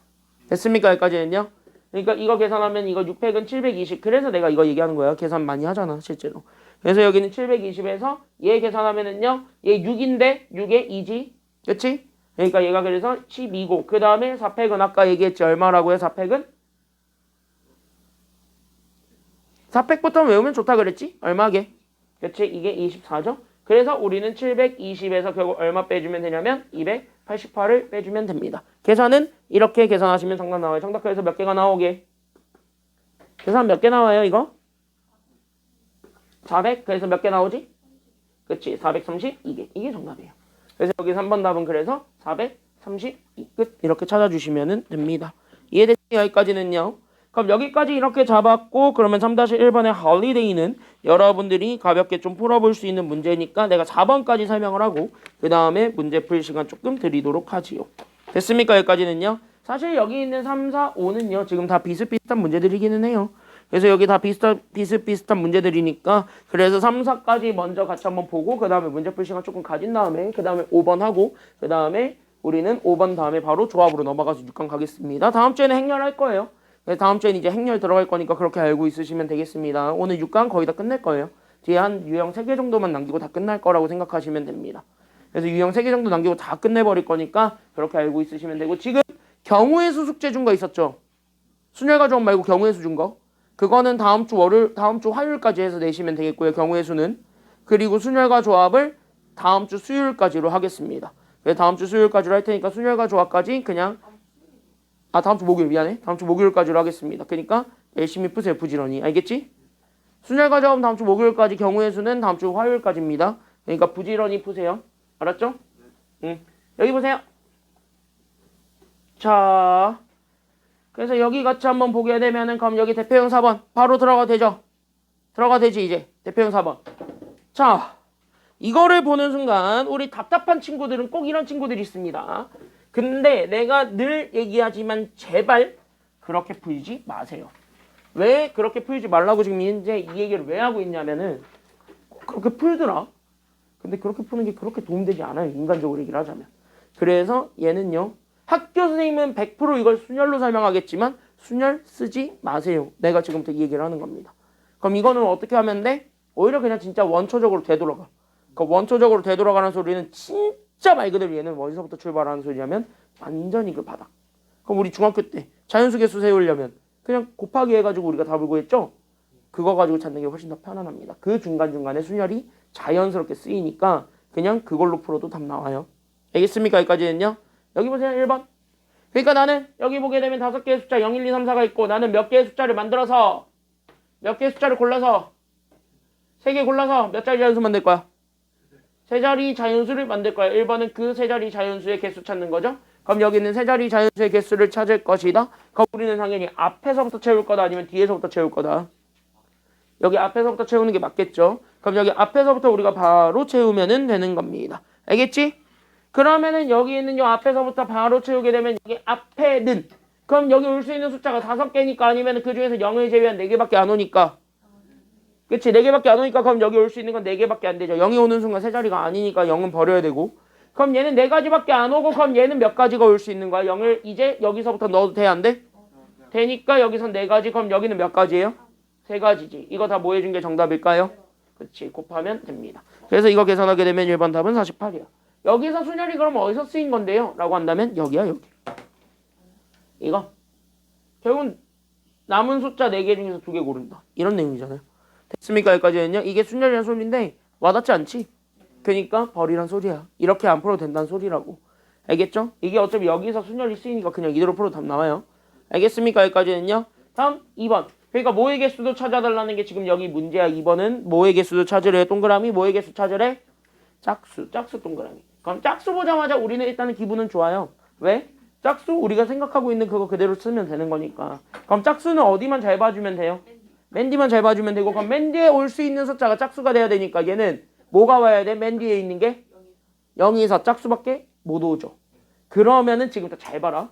됐습니까? 여기까지 했냐? 그러니까 이거 계산하면 이거 6팩은 720. 그래서 내가 이거 얘기하는 거야. 계산 많이 하잖아 실제로. 그래서 여기는 720에서 얘 계산하면은요 얘 6인데 6에 2지. 그치? 그러니까 얘가 그래서 12고 그 다음에 4팩은 아까 얘기했지. 얼마라고요? 4팩은? 4팩부터 외우면 좋다 그랬지? 얼마게? 그치? 이게 24죠? 그래서 우리는 720에서 결국 얼마 빼주면 되냐면 288을 빼주면 됩니다. 계산은 이렇게 계산하시면 정답 나와요. 정답해서 몇 개가 나오게? 계산 몇 개 나와요 이거? 400? 그래서 몇 개 나오지? 그치? 432개. 이게 정답이에요. 그래서 여기 3번 답은 그래서 432 끝 이렇게 찾아주시면 됩니다. 이해됐죠? 여기까지는요. 그럼 여기까지 이렇게 잡았고 그러면 3-1번의 홀리데이는 여러분들이 가볍게 좀 풀어볼 수 있는 문제니까 내가 4번까지 설명을 하고 그 다음에 문제 풀 시간 조금 드리도록 하지요. 됐습니까? 여기까지는요. 사실 여기 있는 3, 4, 5는요. 지금 다 비슷비슷한 문제들이기는 해요. 그래서 여기 다 비슷비슷한 문제들이니까 그래서 3, 4까지 먼저 같이 한번 보고 그 다음에 문제 풀 시간 조금 가진 다음에 그 다음에 5번 하고 그 다음에 우리는 5번 다음에 바로 조합으로 넘어가서 6강 가겠습니다. 다음 주에는 행렬할 거예요. 다음 주에는 이제 행렬 들어갈 거니까 그렇게 알고 있으시면 되겠습니다. 오늘 6강 거의 다 끝낼 거예요. 뒤에 한 유형 3개 정도만 남기고 다 끝날 거라고 생각하시면 됩니다. 그래서 유형 3개 정도 남기고 다 끝내버릴 거니까 그렇게 알고 있으시면 되고 지금 경우의 수 숙제 준 거 있었죠? 순열과 조합 말고 경우의 수 준 거. 그거는 다음 주 화요일까지 해서 내시면 되겠고요. 경우의 수는. 그리고 순열과 조합을 다음 주 수요일까지로 하겠습니다. 그래서 다음 주 수요일까지로 할 테니까 순열과 조합까지 그냥 다음 주 목요일 미안해. 다음 주 목요일까지로 하겠습니다. 그러니까 열심히 푸세요. 부지런히. 알겠지? 순열과 조합은 다음 주 목요일까지 경우의 수는 다음 주 화요일까지입니다. 그러니까 부지런히 푸세요. 알았죠? 응. 여기 보세요. 자, 그래서 여기 같이 한번 보게 되면은 그럼 여기 대표형 4번 바로 들어가 되죠? 들어가 되지 이제 대표형 4번. 자, 이거를 보는 순간 우리 답답한 친구들은 꼭 이런 친구들이 있습니다. 근데 내가 늘 얘기하지만 제발 그렇게 풀지 마세요. 왜 그렇게 풀지 말라고 지금 이제 이 얘기를 왜 하고 있냐면은 그렇게 풀더라. 근데 그렇게 푸는 게 그렇게 도움되지 않아요. 인간적으로 얘기를 하자면. 그래서 얘는요. 학교 선생님은 100% 이걸 순열로 설명하겠지만 순열 쓰지 마세요. 내가 지금부터 이 얘기를 하는 겁니다. 그럼 이거는 어떻게 하면 돼? 오히려 그냥 진짜 원초적으로 되돌아가. 그 원초적으로 되돌아가는 소리는 진짜 말 그대로 얘는 어디서부터 출발하는 소리냐면 완전히 그 바닥. 그럼 우리 중학교 때 자연수 개수 세우려면 그냥 곱하기 해가지고 우리가 답을 구했죠? 그거 가지고 찾는 게 훨씬 더 편안합니다. 그 중간중간에 순열이 자연스럽게 쓰이니까 그냥 그걸로 풀어도 답 나와요. 알겠습니까? 여기까지는요. 여기 보세요. 1번. 그러니까 나는 여기 보게 되면 5개의 숫자 0, 1, 2, 3, 4가 있고 나는 몇 개의 숫자를 만들어서 몇 개의 숫자를 골라서 3개 골라서 몇 자리 자연수 만들 거야? 3자리 자연수를 만들 거야. 1번은 그 3자리 자연수의 개수 찾는 거죠. 그럼 여기는 3자리 자연수의 개수를 찾을 것이다. 그럼 우리는 당연히 앞에서부터 채울 거다 아니면 뒤에서부터 채울 거다. 여기 앞에서부터 채우는 게 맞겠죠. 그럼 여기 앞에서부터 우리가 바로 채우면 되는 겁니다. 알겠지? 그러면은 여기 있는 요 앞에서부터 바로 채우게 되면 여기 앞에는 그럼 여기 올 수 있는 숫자가 5개니까 아니면 그 중에서 0을 제외한 4개밖에 안 오니까 그치? 4개밖에 안 오니까 그럼 여기 올 수 있는 건 4개밖에 안 되죠. 0이 오는 순간 3자리가 아니니까 0은 버려야 되고 그럼 얘는 4가지밖에 안 오고 그럼 얘는 몇 가지가 올 수 있는 거야? 0을 이제 여기서부터 넣어도 돼? 안 돼? 되니까 여기선 4가지. 그럼 여기는 몇 가지예요? 3가지지. 이거 다 뭐 해준 게 정답일까요? 그렇지. 곱하면 됩니다. 그래서 이거 계산하게 되면 1번 답은 48이야. 여기서 순열이 그럼 어디서 쓰인 건데요? 라고 한다면 여기야 여기. 이거. 결국은 남은 숫자 4개 중에서 2개 고른다. 이런 내용이잖아요. 됐습니까? 여기까지는요. 이게 순열이란 소리인데 와닿지 않지? 그러니까 버리란 소리야. 이렇게 안 풀어도 된다는 소리라고. 알겠죠? 이게 어차피 여기서 순열이 쓰이니까 그냥 이대로 풀어도 답 나와요. 알겠습니까? 여기까지는요. 다음 2번. 그러니까 모의 개수도 찾아달라는 게 지금 여기 문제야. 2번은 모의 개수도 찾으래. 동그라미 모의 개수 찾으래. 짝수 동그라미. 그럼 짝수 보자마자 우리는 일단은 기분은 좋아요. 왜? 짝수 우리가 생각하고 있는 그거 그대로 쓰면 되는 거니까. 그럼 짝수는 어디만 잘 봐주면 돼요? 맨 뒤만 잘 봐주면 되고, 그럼 맨 뒤에 올 수 있는 숫자가 짝수가 돼야 되니까 얘는 뭐가 와야 돼? 맨 뒤에 있는 게 0, 2, 4 짝수밖에 못 오죠. 그러면은 지금부터 잘 봐라.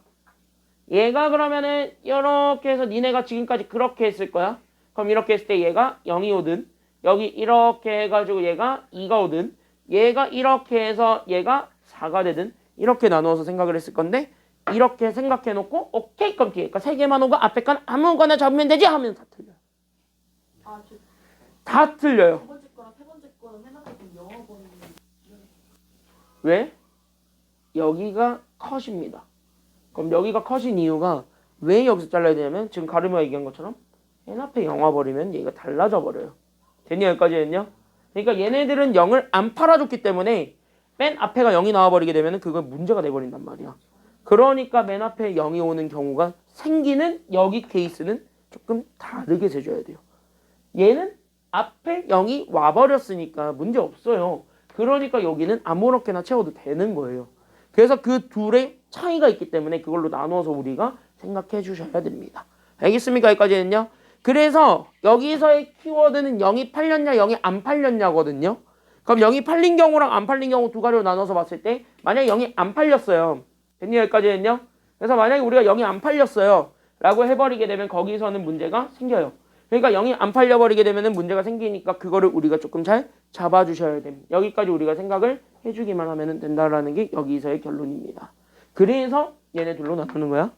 얘가 그러면은 이렇게 해서 니네가 지금까지 그렇게 했을 거야. 그럼 이렇게 했을 때 얘가 0이 오든, 여기 이렇게 해가지고 얘가 2가 오든, 얘가 이렇게 해서 얘가 4가 되든 이렇게 나누어서 생각을 했을 건데, 이렇게 생각해놓고 오케이 그럼 뒤에 거 3개만 오고 앞에 건 아무거나 잡으면 되지 하면 다 틀려요. 다 틀려요. 두 번째 거랑 세 번째 거는 맨 앞에 좀 영어 보는 왜? 여기가 컷입니다. 그럼 여기가 컷인 이유가 왜 여기서 잘라야 되냐면 지금 가르마가 얘기한 것처럼 맨 앞에 영화 버리면 얘가 달라져 버려요. 됐냐 여기까지는요? 그러니까 얘네들은 0을 안 팔아줬기 때문에 맨 앞에가 0이 나와버리게 되면 그건 문제가 돼버린단 말이야. 그러니까 맨 앞에 0이 오는 경우가 생기는 여기 케이스는 조금 다르게 세줘야 돼요. 얘는 앞에 0이 와버렸으니까 문제 없어요. 그러니까 여기는 아무렇게나 채워도 되는 거예요. 그래서 그 둘의 차이가 있기 때문에 그걸로 나눠서 우리가 생각해 주셔야 됩니다. 알겠습니까? 여기까지는요. 그래서 여기서의 키워드는 0이 팔렸냐 0이 안 팔렸냐거든요. 그럼 0이 팔린 경우랑 안 팔린 경우 두 가지로 나눠서 봤을 때 만약에 0이 안 팔렸어요. 됐냐 여기까지는요. 그래서 만약에 우리가 0이 안 팔렸어요 라고 해버리게 되면 거기서는 문제가 생겨요. 그러니까 0이 안 팔려버리게 되면 문제가 생기니까 그거를 우리가 조금 잘 잡아주셔야 됩니다. 여기까지 우리가 생각을 해주기만 하면 된다라는 게 여기서의 결론입니다. 그래서 얘네들로 나누는 거야.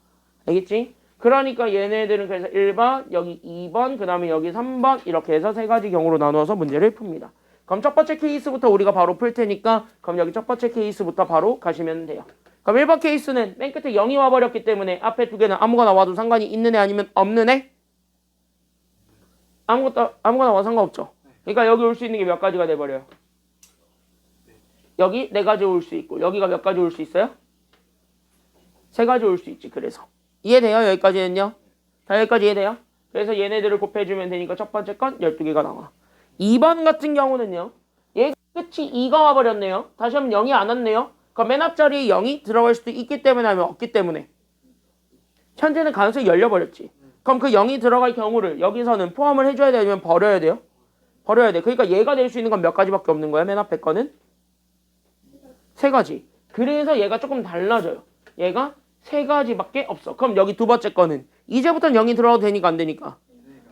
알겠지? 그러니까 얘네들은 그래서 1번, 여기 2번, 그 다음에 여기 3번 이렇게 해서 3가지 경우로 나누어서 문제를 풉니다. 그럼 첫 번째 케이스부터 우리가 바로 풀 테니까 그럼 여기 첫 번째 케이스부터 바로 가시면 돼요. 그럼 1번 케이스는 맨 끝에 0이 와버렸기 때문에 앞에 두 개는 아무거나 와도 상관이 있는 애 아니면 없는 애? 아무거나 와도 상관없죠. 그러니까 여기 올 수 있는 게 몇 가지가 돼버려요. 여기 4가지 올 수 있고 여기가 몇 가지 올 수 있어요? 3가지 올 수 있지. 그래서 이해돼요? 여기까지는요? 자 여기까지 이해돼요? 그래서 얘네들을 곱해주면 되니까 첫 번째 건 12개가 나와. 2번 같은 경우는요. 얘 끝이 2가 와버렸네요. 다시 하면 0이 안 왔네요. 그럼 맨 앞자리에 0이 들어갈 수도 있기 때문에 아니면 없기 때문에 현재는 가능성이 열려버렸지. 그럼 그 0이 들어갈 경우를 여기서는 포함을 해줘야 되면 버려야 돼요? 버려야 돼. 그러니까 얘가 될 수 있는 건 몇 가지밖에 없는 거야. 맨 앞에 거는 3가지. 그래서 얘가 조금 달라져요. 얘가 3가지밖에 없어. 그럼 여기 두 번째 거는 이제부터는 0이 들어가도 되니까 안 되니까.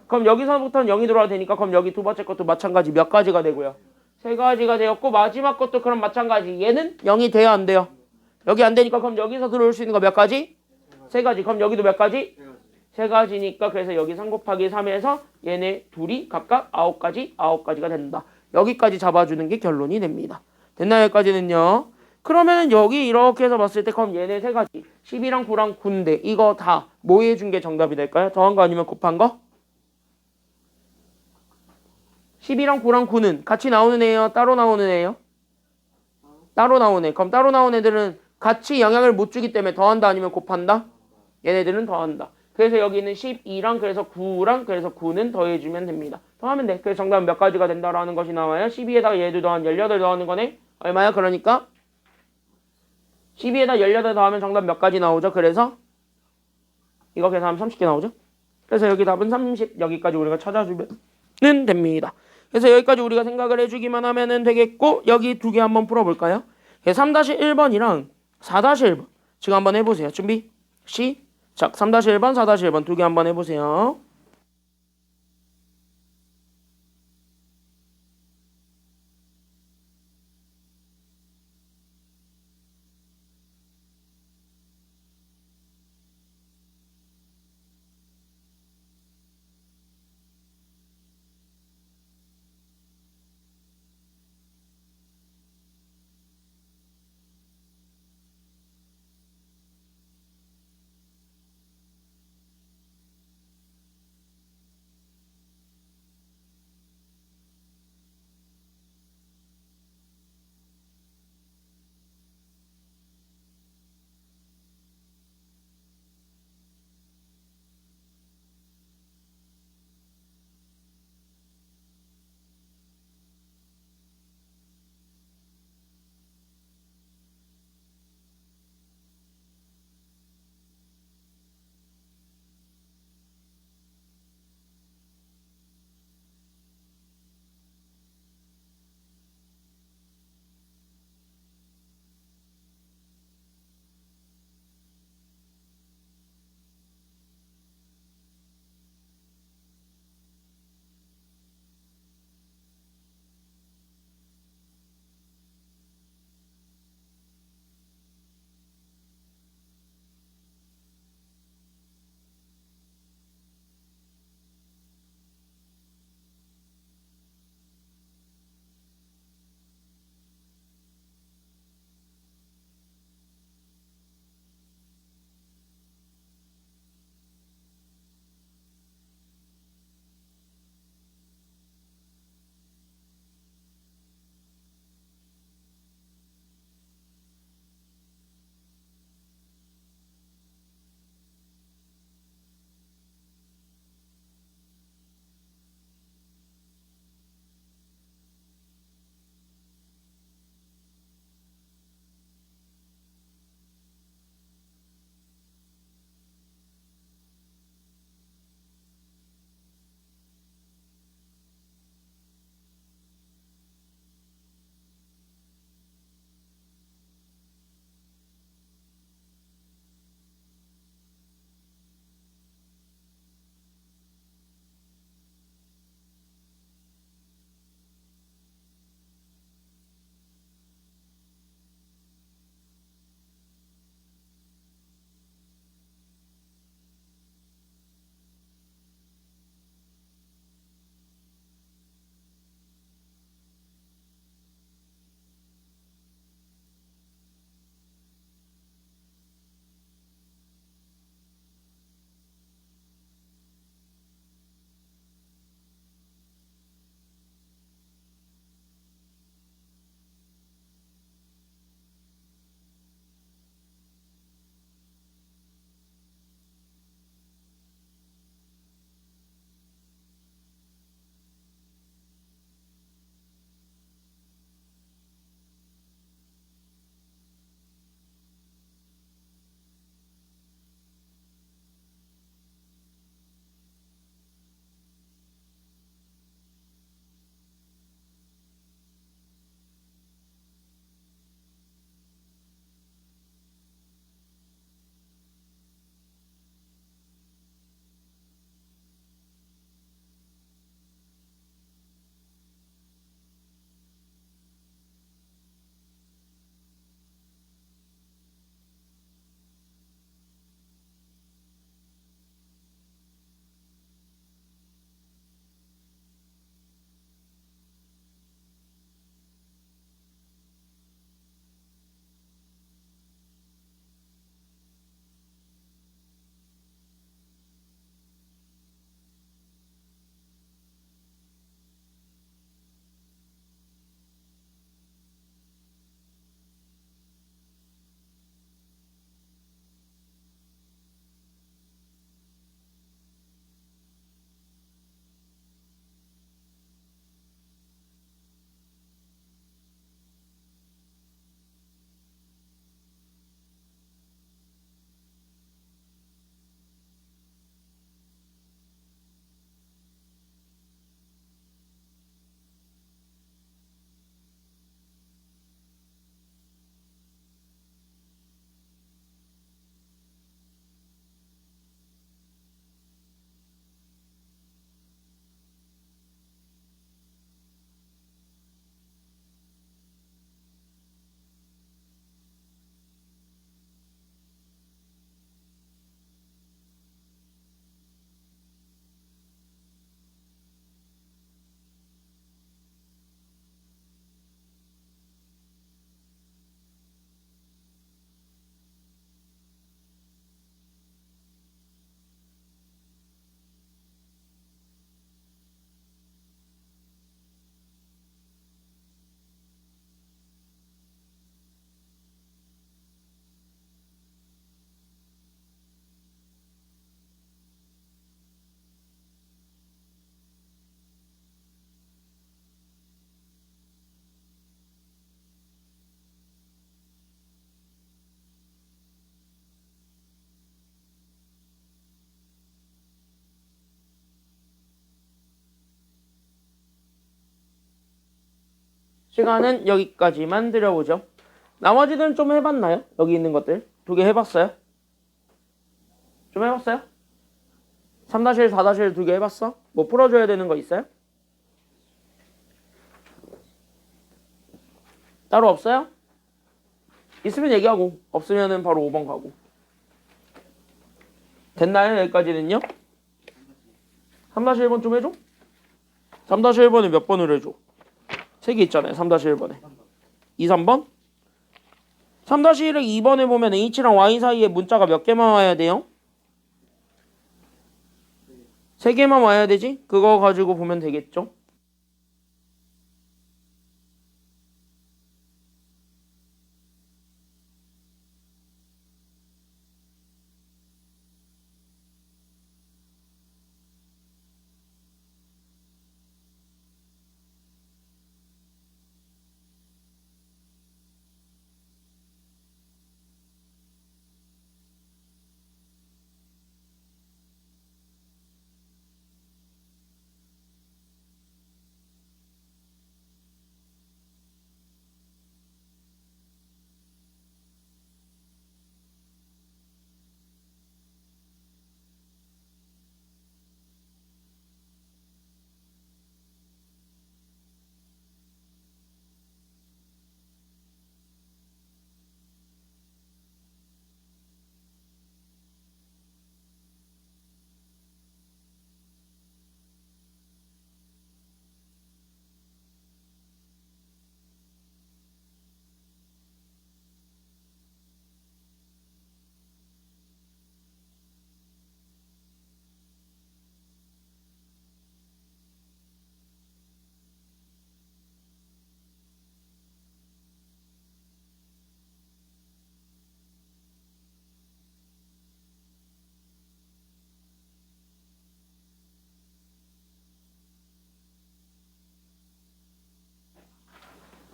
그럼 여기서부터는 0이 들어가도 되니까 그럼 여기 두 번째 것도 마찬가지 몇 가지가 되고요. 3가지가 되었고 마지막 것도 그럼 마찬가지. 얘는 0이 돼야 안 돼요. 여기 안 되니까 그럼 여기서 들어올 수 있는 거 몇 가지? 3가지. 그럼 여기도 몇 가지? 3가지니까 그래서 여기 3 곱하기 3에서 얘네 둘이 각각 9가지가 된다. 여기까지 잡아주는 게 결론이 됩니다. 됐나요? 여기까지는요. 그러면 여기 이렇게 해서 봤을 때 그럼 얘네 3가지 10이랑 9랑 9인데 이거 다 뭐 해준 게 정답이 될까요? 더한 거 아니면 곱한 거? 10이랑 9랑 9는 같이 나오는 애예요? 따로 나오는 애예요? 따로 나오네. 그럼 따로 나온 애들은 같이 영향을 못 주기 때문에 더한다 아니면 곱한다? 얘네들은 더한다. 그래서 여기는 12랑 그래서 9랑 그래서 9는 더해주면 됩니다. 더하면 돼. 그래서 정답은 몇 가지가 된다라는 것이 나와요. 12에다가 얘들 더한 18 더하는 거네. 얼마야? 그러니까 12에다 18 더하면 정답 몇 가지 나오죠? 그래서 이거 계산하면 30개 나오죠? 그래서 여기 답은 30 여기까지 우리가 찾아주면 됩니다. 그래서 여기까지 우리가 생각을 해주기만 하면 되겠고 여기 두 개 한번 풀어볼까요? 3-1번이랑 4-1번 지금 한번 해보세요. 준비 시작. 3-1번 4-1번 두 개 한번 해보세요. 시간은 여기까지만 드려보죠. 나머지들은 좀 해봤나요? 여기 있는 것들 2개 해봤어요? 좀 해봤어요? 3-1, 4-1 2개 해봤어? 뭐 풀어줘야 되는 거 있어요? 따로 없어요? 있으면 얘기하고 없으면은 바로 5번 가고. 됐나요? 여기까지는요? 3-1번 좀 해줘? 3-1번에 몇 번을 해줘? 3개 있잖아요. 3-1번에 2, 3번? 3-1에 2번에 보면 H랑 Y 사이에 문자가 몇 개만 와야 돼요? 3개만 와야 되지? 그거 가지고 보면 되겠죠?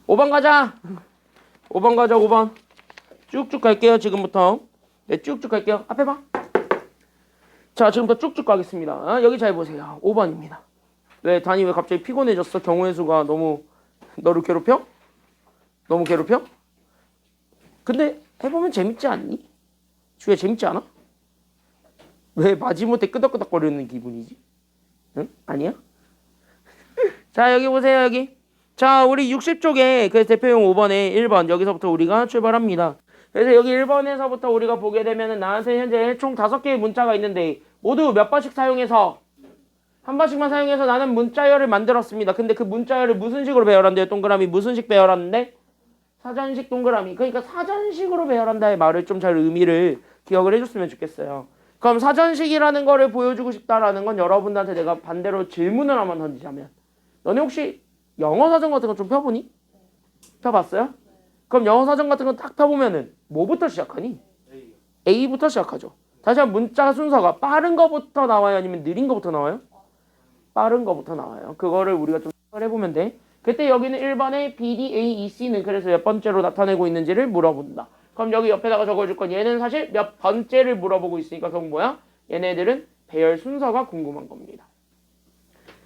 오 번 가자. 5번 가자. 5번 쭉쭉 갈게요. 지금부터. 네, 쭉쭉 갈게요. 앞에 봐. 자, 지금부터 쭉쭉 가겠습니다. 여기 잘 보세요. 5번입니다. 왜 단이 왜 갑자기 피곤해졌어? 경우의 수가 너무 너를 괴롭혀? 너무 괴롭혀? 근데 해보면 재밌지 않니? 주에 재밌지 않아? 왜 마지못해 끄덕끄덕거리는 기분이지? 응? 아니야? 자, 여기 보세요. 여기. 자, 우리 60쪽에 그 대표용 5번에 1번 여기서부터 우리가 출발합니다. 그래서 여기 1번에서부터 우리가 보게 되면은 나한테 현재 총 5개의 문자가 있는데 모두 몇 번씩 사용해서 한 번씩만 사용해서 나는 문자열을 만들었습니다. 근데 그 문자열을 무슨 식으로 배열한대요? 동그라미 무슨 식 배열하는데? 사전식 동그라미. 그러니까 사전식으로 배열한다의 말을 좀 잘 의미를 기억을 해줬으면 좋겠어요. 그럼 사전식이라는 거를 보여주고 싶다라는 건 여러분들한테 내가 반대로 질문을 한번 던지자면 너네 혹시 영어 사전 같은 거 좀 펴보니? 펴봤어요? 그럼 영어 사전 같은 거 딱 펴보면은 뭐부터 시작하니? A부터 시작하죠. 다시 한번 문자 순서가 빠른 거부터 나와요? 아니면 느린 거부터 나와요? 빠른 거부터 나와요. 그거를 우리가 좀 생각을 해보면 돼. 그때 여기는 1번에 B, D, A, E, C는 그래서 몇 번째로 나타내고 있는지를 물어본다. 그럼 여기 옆에다가 적어줄 건 얘는 사실 몇 번째를 물어보고 있으니까 그건 뭐야? 얘네들은 배열 순서가 궁금한 겁니다.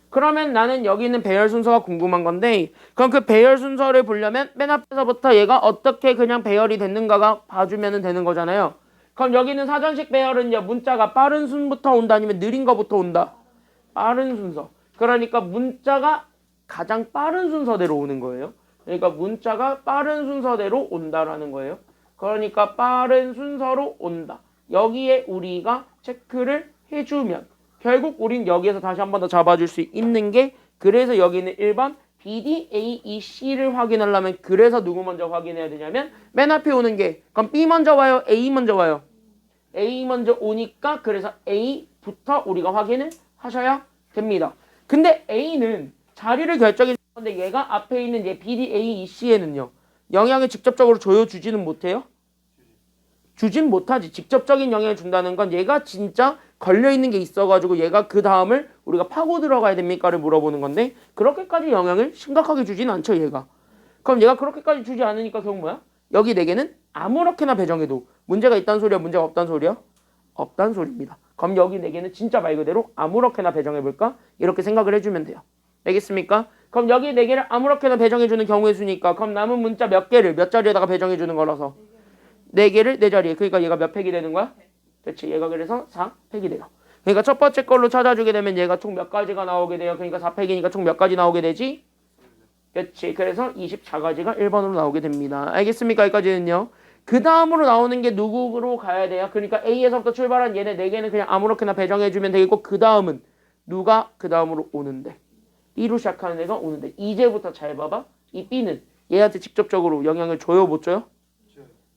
그러면 나는 여기 있는 배열 순서가 궁금한 건데 그럼 그 배열 순서를 보려면 맨 앞에서부터 얘가 어떻게 그냥 배열이 됐는가가 봐주면 되는 거잖아요. 그럼 여기는 사전식 배열은요. 문자가 빠른 순부터 온다 아니면 느린 거부터 온다? 빠른 순서. 그러니까 문자가 가장 빠른 순서대로 오는 거예요. 그러니까 문자가 빠른 순서대로 온다라는 거예요. 그러니까 빠른 순서로 온다. 여기에 우리가 체크를 해주면 결국 우린 여기에서 다시 한 번 더 잡아줄 수 있는 게 그래서 여기는 1번 B, D, A, E, C를 확인하려면 그래서 누구 먼저 확인해야 되냐면 맨 앞에 오는 게 그럼 B 먼저 와요? A 먼저 와요? A 먼저 오니까 그래서 A부터 우리가 확인을 하셔야 됩니다. 근데 A는 자리를 결정해 주는 건데 얘가 앞에 있는 얘 B, D, A, E, C에는요. 영향을 직접적으로 줘주지는 못해요? 주진 못하지. 직접적인 영향을 준다는 건 얘가 진짜 걸려있는 게 있어가지고 얘가 그 다음을 우리가 파고 들어가야 됩니까를 물어보는 건데 그렇게까지 영향을 심각하게 주진 않죠 얘가. 그럼 얘가 그렇게까지 주지 않으니까 결국 뭐야? 여기 4개는 아무렇게나 배정해도 문제가 있다는 소리야 문제가 없다는 소리야? 없다는 소리입니다. 그럼 여기 4개는 진짜 말 그대로 아무렇게나 배정해볼까? 이렇게 생각을 해주면 돼요. 알겠습니까? 그럼 여기 4개를 아무렇게나 배정해주는 경우의 수니까 그럼 남은 문자 몇 개를 몇 자리에다가 배정해주는 거라서 4개를 4자리에. 그러니까 얘가 몇 팩이 되는 거야? 그렇지. 얘가 그래서 4팩이 돼요. 그러니까 첫 번째 걸로 찾아주게 되면 얘가 총 몇 가지가 나오게 돼요. 그러니까 4팩이니까 총 몇 가지 나오게 되지? 그렇지. 그래서 24가지가 1번으로 나오게 됩니다. 알겠습니까? 여기까지는요. 그 다음으로 나오는 게 누구로 가야 돼요? 그러니까 A에서부터 출발한 얘네 4개는 그냥 아무렇게나 배정해주면 되겠고 그 다음은 누가 그 다음으로 오는데 B로 시작하는 애가 오는데 이제부터 잘 봐봐. 이 B는 얘한테 직접적으로 영향을 줘요? 못 줘요?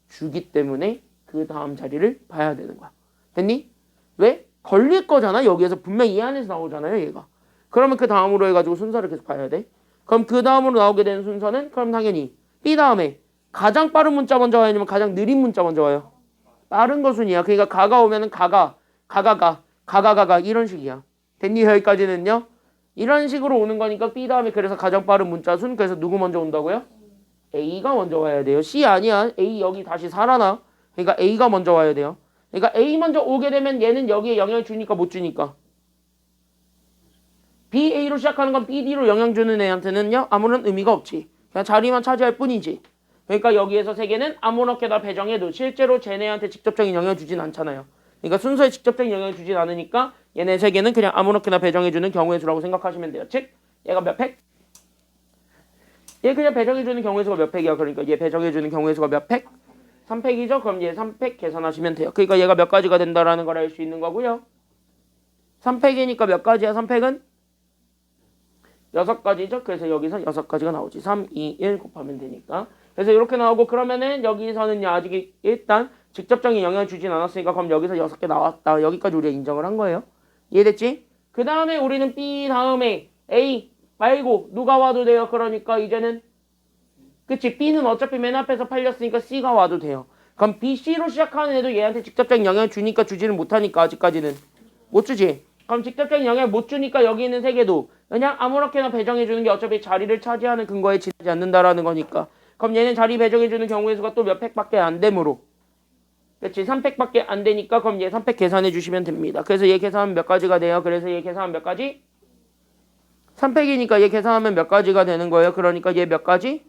주기 때문에 그 다음 자리를 봐야 되는 거야. 됐니? 왜? 걸릴 거잖아. 여기에서 분명히 이 안에서 나오잖아요. 얘가. 그러면 그 다음으로 해가지고 순서를 계속 봐야 돼. 그럼 그 다음으로 나오게 되는 순서는 그럼 당연히 B 다음에 가장 빠른 문자 먼저 와요? 아니면 가장 느린 문자 먼저 와요? 빠른 거 순이야. 그러니까 가가 오면은 가가 이런 식이야. 됐니? 여기까지는요. 이런 식으로 오는 거니까 B 다음에 그래서 가장 빠른 문자 순. 그래서 누구 먼저 온다고요? A가 먼저 와야 돼요. C 아니야. A 여기 다시 살아나. 그러니까 A가 먼저 와야 돼요. 그러니까 A 먼저 오게 되면 얘는 여기에 영향을 주니까 못 주니까. B, A로 시작하는 건 B, D로 영향 주는 애한테는요. 아무런 의미가 없지. 그냥 자리만 차지할 뿐이지. 그러니까 여기에서 3개는 아무렇게나 배정해도 실제로 쟤네한테 직접적인 영향을 주진 않잖아요. 그러니까 순서에 직접적인 영향을 주진 않으니까 얘네 3개는 그냥 아무렇게나 배정해주는 경우의 수라고 생각하시면 돼요. 즉 얘가 몇 팩? 얘 그냥 배정해주는 경우의 수가 몇 팩이야. 그러니까 얘 배정해주는 경우의 수가 몇 팩? 3팩이죠? 그럼 얘 3팩 계산하시면 돼요. 그러니까 얘가 몇 가지가 된다라는 걸 알 수 있는 거고요. 3팩이니까 몇 가지야? 3팩은? 6가지죠? 그래서 여기서 6가지가 나오지. 3, 2, 1 곱하면 되니까. 그래서 이렇게 나오고 그러면은 여기서는 아직 일단 직접적인 영향을 주진 않았으니까 그럼 여기서 6개 나왔다. 여기까지 우리가 인정을 한 거예요. 이해됐지? 그 다음에 우리는 B 다음에 A 말고 누가 와도 돼요. 그러니까 이제는 그치? B는 어차피 맨 앞에서 팔렸으니까 C가 와도 돼요. 그럼 B, C로 시작하는 애도 얘한테 직접적인 영향을 주니까 주지는 못하니까 아직까지는 못 주지. 그럼 직접적인 영향을 못 주니까 여기 있는 3개도 그냥 아무렇게나 배정해주는 게 어차피 자리를 차지하는 근거에 지나지 않는다라는 거니까 그럼 얘는 자리 배정해주는 경우의 수가 또 몇 팩밖에 안 되므로 그치? 3팩밖에 안 되니까 그럼 얘 3팩 계산해 주시면 됩니다. 그래서 얘 계산하면 몇 가지가 돼요? 그래서 얘 계산하면 몇 가지? 3팩이니까 얘 계산하면 몇 가지가 되는 거예요? 그러니까 얘 몇 가지?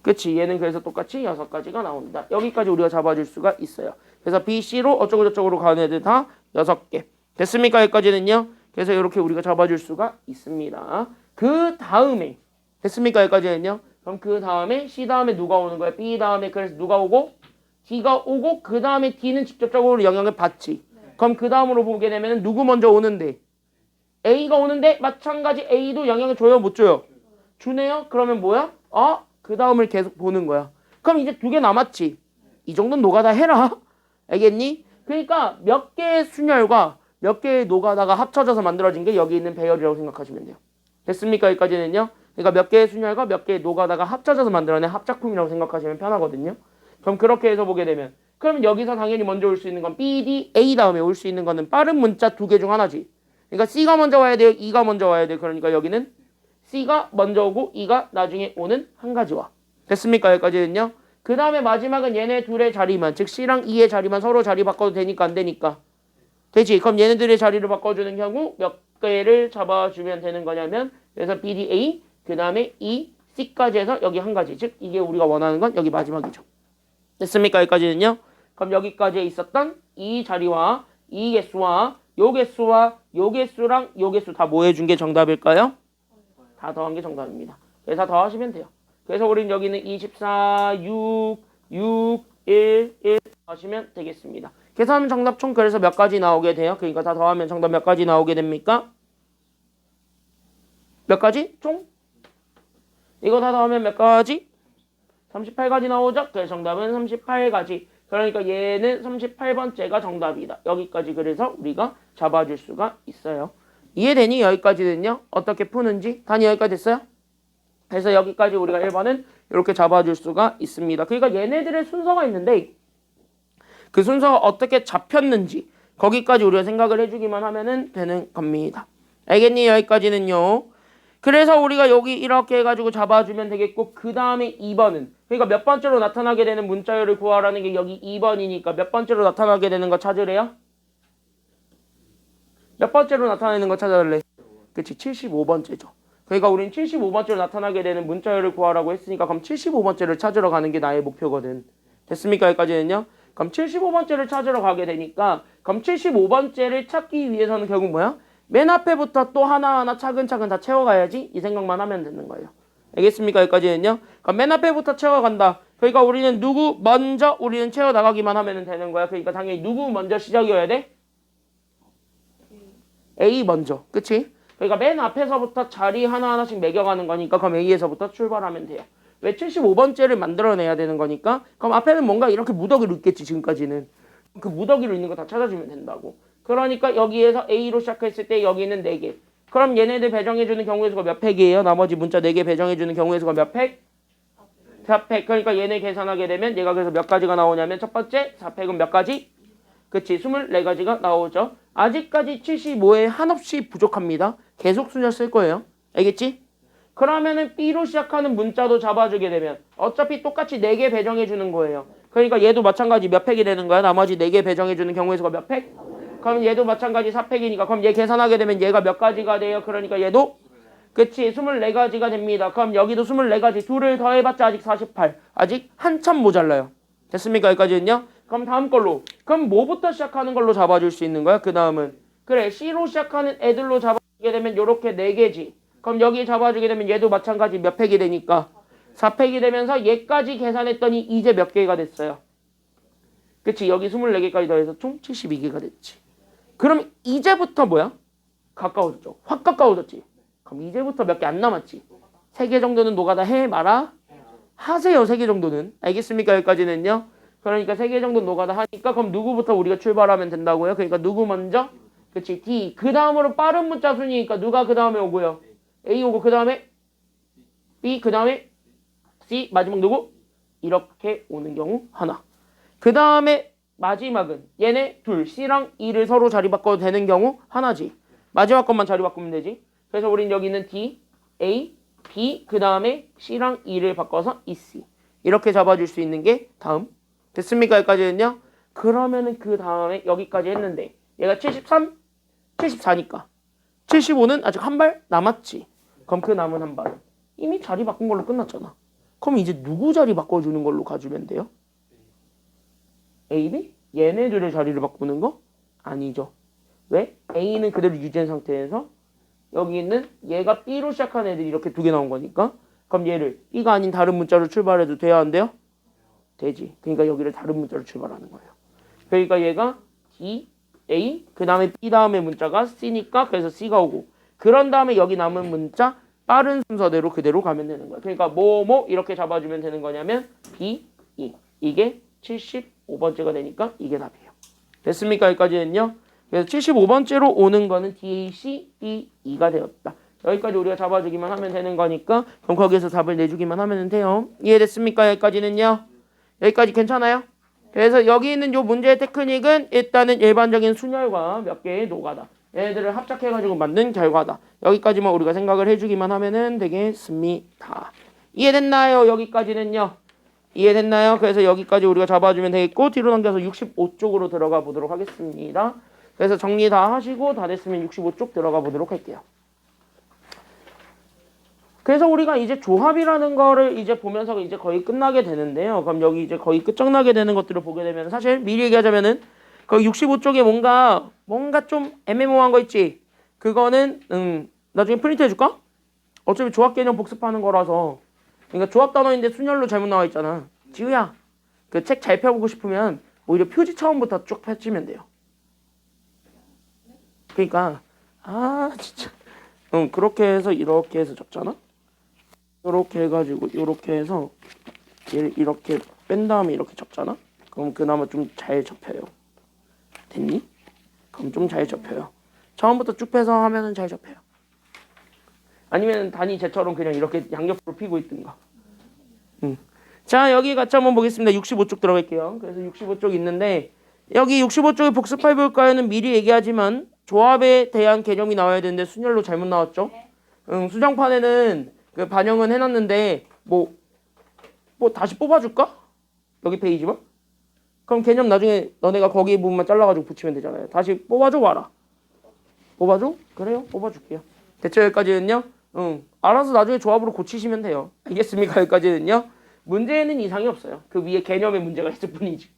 그치? 얘는 그래서 똑같이 6가지가 나온다. 여기까지 우리가 잡아줄 수가 있어요. 그래서 B, C로 어쩌고저쩌고로 가는 애들 다 6개. 됐습니까? 여기까지는요. 그래서 이렇게 우리가 잡아줄 수가 있습니다. 그 다음에 됐습니까? 여기까지는요. 그럼 그 다음에 C 다음에 누가 오는 거야? B 다음에 그래서 누가 오고? D가 오고 그 다음에 D는 직접적으로 영향을 받지. 그럼 그 다음으로 보게 되면 누구 먼저 오는데? A가 오는데 마찬가지 A도 영향을 줘요? 못 줘요? 주네요? 그러면 뭐야? 그 다음을 계속 보는 거야. 그럼 이제 2개 남았지. 이 정도는 노가다 해라. 알겠니? 그러니까 몇 개의 순열과 몇 개의 노가다가 합쳐져서 만들어진 게 여기 있는 배열이라고 생각하시면 돼요. 됐습니까? 여기까지는요. 그러니까 몇 개의 순열과 몇 개의 노가다가 합쳐져서 만들어낸 합작품이라고 생각하시면 편하거든요. 그럼 그렇게 해서 보게 되면 그럼 여기서 당연히 먼저 올 수 있는 건 B, D, A 다음에 올 수 있는 거는 빠른 문자 2개 중 하나지. 그러니까 C가 먼저 와야 돼요. E가 먼저 와야 돼요. 그러니까 여기는 C가 먼저 오고 E가 나중에 오는 한 가지와. 됐습니까? 여기까지는요. 그 다음에 마지막은 얘네 둘의 자리만, 즉 C랑 E의 자리만 서로 자리 바꿔도 되니까 안 되니까. 되지? 그럼 얘네들의 자리를 바꿔주는 경우 몇 개를 잡아주면 되는 거냐면 그래서 B, D, A, 그 다음에 E, C까지 해서 여기 한 가지. 즉 이게 우리가 원하는 건 여기 마지막이죠. 됐습니까? 여기까지는요. 그럼 여기까지에 있었던 이 자리와 이 개수와 요 개수와 요 개수랑 요 개수 다 뭐 해준 게 정답일까요? 다 더한 게 정답입니다. 그래서 더하시면 돼요. 그래서 우리는 여기는 24, 6, 1 하시면 되겠습니다. 계산하면 정답 총 그래서 몇 가지 나오게 돼요? 그러니까 다 더하면 정답 몇 가지 나오게 됩니까? 몇 가지? 총? 이거 다 더하면 몇 가지? 38가지 나오죠? 그래서 정답은 38가지. 그러니까 얘는 38번째가 정답이다. 여기까지 그래서 우리가 잡아줄 수가 있어요. 이해되니? 여기까지는요. 어떻게 푸는지. 단위 여기까지 됐어요? 그래서 여기까지 우리가 1번은 이렇게 잡아줄 수가 있습니다. 그러니까 얘네들의 순서가 있는데 그 순서가 어떻게 잡혔는지 거기까지 우리가 생각을 해주기만 하면 되는 겁니다. 알겠니? 여기까지는요. 그래서 우리가 여기 이렇게 해가지고 잡아주면 되겠고 그 다음에 2번은 그러니까 몇 번째로 나타나게 되는 문자열을 구하라는 게 여기 2번이니까 몇 번째로 나타나게 되는 거 찾으래요? 몇 번째로 나타내는 거 찾아달래? 그치 75번째죠. 그러니까 우린 75번째로 나타나게 되는 문자열을 구하라고 했으니까 그럼 75번째를 찾으러 가는 게 나의 목표거든. 됐습니까? 여기까지는요. 그럼 75번째를 찾으러 가게 되니까 그럼 75번째를 찾기 위해서는 결국 뭐야? 맨 앞에부터 또 하나하나 차근차근 다 채워가야지 이 생각만 하면 되는 거예요. 알겠습니까? 여기까지는요. 그럼 맨 앞에부터 채워간다. 그러니까 우리는 누구 먼저 우리는 채워나가기만 하면 되는 거야. 그러니까 당연히 누구 먼저 시작이어야 돼? A 먼저. 그치? 그러니까 맨 앞에서부터 자리 하나하나씩 매겨가는 거니까 그럼 A에서부터 출발하면 돼요. 왜 75번째를 만들어내야 되는 거니까? 그럼 앞에는 뭔가 이렇게 무더기로 있겠지 지금까지는. 그 무더기로 있는 거 다 찾아주면 된다고. 그러니까 여기에서 A로 시작했을 때 여기는 4개. 그럼 얘네들 배정해주는 경우의 수가 몇 팩이에요? 나머지 문자 4개 배정해주는 경우의 수가 몇 팩? 4팩. 그러니까 얘네 계산하게 되면 얘가 그래서 몇 가지가 나오냐면 첫 번째 4팩은 몇 가지? 그치 24가지가 나오죠. 아직까지 75에 한없이 부족합니다. 계속 순열 쓸 거예요. 알겠지? 그러면은 B로 시작하는 문자도 잡아주게 되면 어차피 똑같이 4개 배정해주는 거예요. 그러니까 얘도 마찬가지 몇 팩이 되는 거야? 나머지 4개 배정해주는 경우의 수가 몇 팩? 그럼 얘도 마찬가지 4팩이니까 그럼 얘 계산하게 되면 얘가 몇 가지가 돼요? 그러니까 얘도 그치 24가지가 됩니다. 그럼 여기도 24가지 둘을 더해봤자 아직 48. 아직 한참 모자라요. 됐습니까? 여기까지는요? 그럼 다음 걸로 그럼 뭐부터 시작하는 걸로 잡아줄 수 있는 거야? 그 다음은 그래 C로 시작하는 애들로 잡아주게 되면 요렇게 4개지. 그럼 여기 잡아주게 되면 얘도 마찬가지 몇 팩이 되니까 4팩이 되면서 얘까지 계산했더니 이제 몇 개가 됐어요? 그치 여기 24개까지 더해서 총 72개가 됐지. 그럼 이제부터 뭐야? 가까워졌죠. 확 가까워졌지. 그럼 이제부터 몇 개 안 남았지. 3개 정도는 노가다 해 마라 하세요. 3개 정도는. 알겠습니까? 여기까지는요. 그러니까 3개 정도 노가다 하니까 그럼 누구부터 우리가 출발하면 된다고요? 그러니까 누구 먼저? 그치 D. 그 다음으로 빠른 문자 순이니까 누가 그 다음에 오고요? A 오고 그 다음에 B 그 다음에 C 마지막 누구? 이렇게 오는 경우 하나. 그 다음에 마지막은 얘네 둘 C랑 E를 서로 자리 바꿔도 되는 경우 하나지. 마지막 것만 자리 바꾸면 되지. 그래서 우린 여기는 D, A, B 그 다음에 C랑 E를 바꿔서 EC 이렇게 잡아줄 수 있는 게 다음. 됐습니까? 여기까지는요. 그러면은 그 다음에 여기까지 했는데 얘가 73, 74니까 75는 아직 한 발 남았지. 그럼 그 남은 한 발은 이미 자리 바꾼 걸로 끝났잖아. 그럼 이제 누구 자리 바꿔주는 걸로 가주면 돼요? A, B? 얘네들의 자리를 바꾸는 거? 아니죠. 왜? A는 그대로 유지한 상태에서 여기 있는 얘가 B로 시작한 애들이 이렇게 2개 나온 거니까 그럼 얘를 B가 아닌 다른 문자로 출발해도 돼야 안 돼요? 되지. 그러니까 여기를 다른 문자로 출발하는 거예요. 그러니까 얘가 D, A, 그 다음에 B 다음에 문자가 C니까 그래서 C가 오고 그런 다음에 여기 남은 문자 빠른 순서대로 그대로 가면 되는 거야. 그러니까 뭐 이렇게 잡아주면 되는 거냐면 B, E 이게 75번째가 되니까 이게 답이에요. 됐습니까? 여기까지는요. 그래서 75번째로 오는 거는 D, A, C, B, E가 되었다. 여기까지 우리가 잡아주기만 하면 되는 거니까 그럼 거기에서 답을 내주기만 하면 돼요. 이해됐습니까? 여기까지는요. 여기까지 괜찮아요? 그래서 여기 있는 요 문제의 테크닉은 일단은 일반적인 순열과 몇 개의 노가다. 얘네들을 합작해가지고 만든 결과다. 여기까지만 우리가 생각을 해주기만 하면 되겠습니다. 이해됐나요? 여기까지는요. 이해됐나요? 그래서 여기까지 우리가 잡아주면 되겠고 뒤로 넘겨서 65쪽으로 들어가 보도록 하겠습니다. 그래서 정리 다 하시고 다 됐으면 65쪽 들어가 보도록 할게요. 그래서 우리가 이제 조합이라는 거를 이제 보면서 이제 거의 끝나게 되는데요. 그럼 여기 이제 거의 끝장나게 되는 것들을 보게 되면 사실 미리 얘기하자면은 거기 65쪽에 뭔가 좀 애매모호한 거 있지. 그거는 나중에 프린트 해줄까? 어차피 조합 개념 복습하는 거라서. 그러니까 조합 단어인데 순열로 잘못 나와 있잖아. 지우야, 그 책 잘 펴보고 싶으면 오히려 표지 처음부터 쭉 펼치면 돼요. 그러니까 진짜 그렇게 해서 이렇게 해서 적잖아. 이렇게 해가지고 이렇게 해서 얘를 이렇게 뺀 다음에 이렇게 적잖아. 그럼 그나마 좀 잘 접혀요. 됐니? 그럼 좀 잘 접혀요. 처음부터 쭉 빼서 하면은 잘 접혀요. 아니면 단이 쟤처럼 그냥 이렇게 양옆으로 피고 있든가. 자, 여기 같이 한번 보겠습니다. 65쪽 들어갈게요. 그래서 65쪽 있는데 여기 65쪽에 복습해볼까요는 미리 얘기하지만 조합에 대한 개념이 나와야 되는데 순열로 잘못 나왔죠. 수정판에는 그 반영은 해놨는데 뭐 다시 뽑아줄까? 여기 페이지만? 그럼 개념 나중에 너네가 거기 부분만 잘라가지고 붙이면 되잖아요. 다시 뽑아줘 와라. 뽑아줘? 그래요? 뽑아줄게요. 대체 여기까지는요. 알아서 나중에 조합으로 고치시면 돼요. 알겠습니까? 여기까지는요. 문제에는 이상이 없어요. 그 위에 개념의 문제가 있을 뿐이지.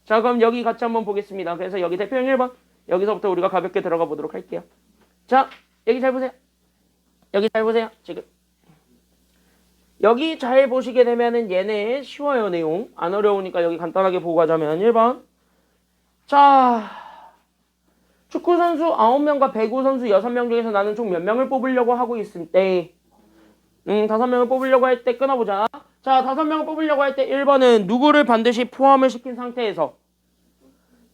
자, 그럼 여기 같이 한번 보겠습니다. 그래서 여기 대표형 1번. 여기서부터 우리가 가볍게 들어가 보도록 할게요. 자, 여기 잘 보세요. 여기 잘 보세요. 지금. 여기 잘 보시게 되면은 얘네 쉬워요, 내용. 안 어려우니까 여기 간단하게 보고 가자면 1번. 자, 축구선수 9명과 배구선수 6명 중에서 나는 총 몇 명을 뽑으려고 하고 있을 때 5명을 뽑으려고 할 때 끊어보자. 자, 5명을 뽑으려고 할 때 1번은 누구를 반드시 포함을 시킨 상태에서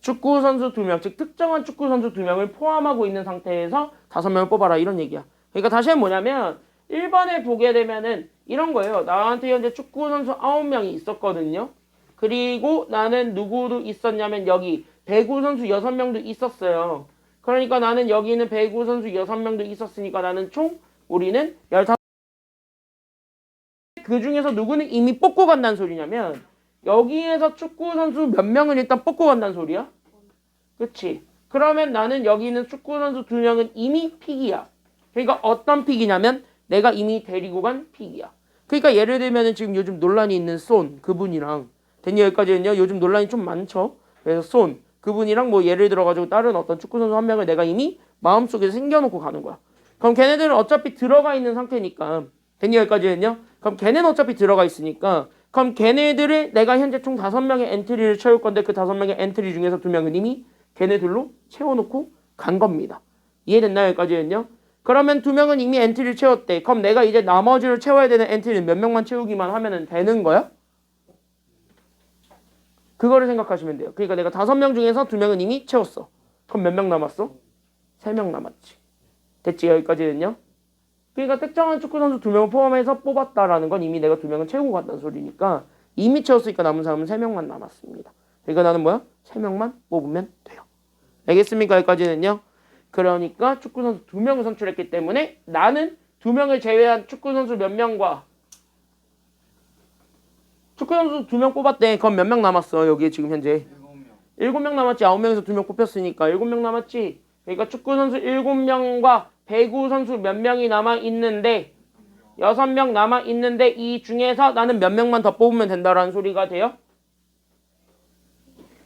축구선수 2명, 즉 특정한 축구선수 2명을 포함하고 있는 상태에서 5명을 뽑아라 이런 얘기야. 그러니까 다시 한번 뭐냐면 1번에 보게 되면은 이런 거예요. 나한테 현재 축구선수 9명이 있었거든요. 그리고 나는 누구도 있었냐면 여기 배구선수 6명도 있었어요. 그러니까 나는 여기는 배구선수 6명도 있었으니까 나는 총 우리는 15. 그 중에서 누구는 이미 뽑고 간다는 소리냐면 여기에서 축구선수 몇 명은 일단 뽑고 간다는 소리야. 그치? 그러면 나는 여기 있는 축구선수 2명은 이미 픽이야. 그러니까 어떤 픽이냐면 내가 이미 데리고 간 픽이야. 그러니까 예를 들면 지금 요즘 논란이 있는 손 그분이랑 됐니? 여기까지는요. 요즘 논란이 좀 많죠. 그래서 손 그분이랑 뭐 예를 들어가지고 다른 어떤 축구선수 한 명을 내가 이미 마음속에 생겨놓고 가는 거야. 그럼 걔네들은 어차피 들어가 있는 상태니까 됐니? 여기까지는요. 그럼 걔네는 어차피 들어가 있으니까 그럼 걔네들을 내가 현재 총 5명의 엔트리를 채울 건데 그 5명의 엔트리 중에서 2명은 이미 걔네들로 채워놓고 간 겁니다. 이해됐나요? 여기까지는요. 그러면 2명은 이미 엔트리를 채웠대. 그럼 내가 이제 나머지를 채워야 되는 엔트리는 몇 명만 채우기만 하면 되는 거야? 그거를 생각하시면 돼요. 그러니까 내가 5명 중에서 2명은 이미 채웠어. 그럼 몇 명 남았어? 3명 남았지. 됐지? 여기까지는요. 그러니까 특정한 축구선수 2명을 포함해서 뽑았다라는 건 이미 내가 2명은 채우고 갔다는 소리니까 이미 채웠으니까 남은 사람은 3명만 남았습니다. 그러니까 나는 뭐야? 3명만 뽑으면 돼요. 알겠습니까? 여기까지는요. 그러니까 축구선수 2명을 선출했기 때문에 나는 2명을 제외한 축구선수 몇 명과 축구선수 2명 뽑았대. 그럼 몇 명 남았어? 여기에 지금 현재 7명 남았지. 9명에서 2명 뽑혔으니까 7명 남았지. 그러니까 축구선수 7명과 배구선수 몇 명이 남아있는데 6명 남아있는데 이 중에서 나는 몇 명만 더 뽑으면 된다라는 소리가 돼요?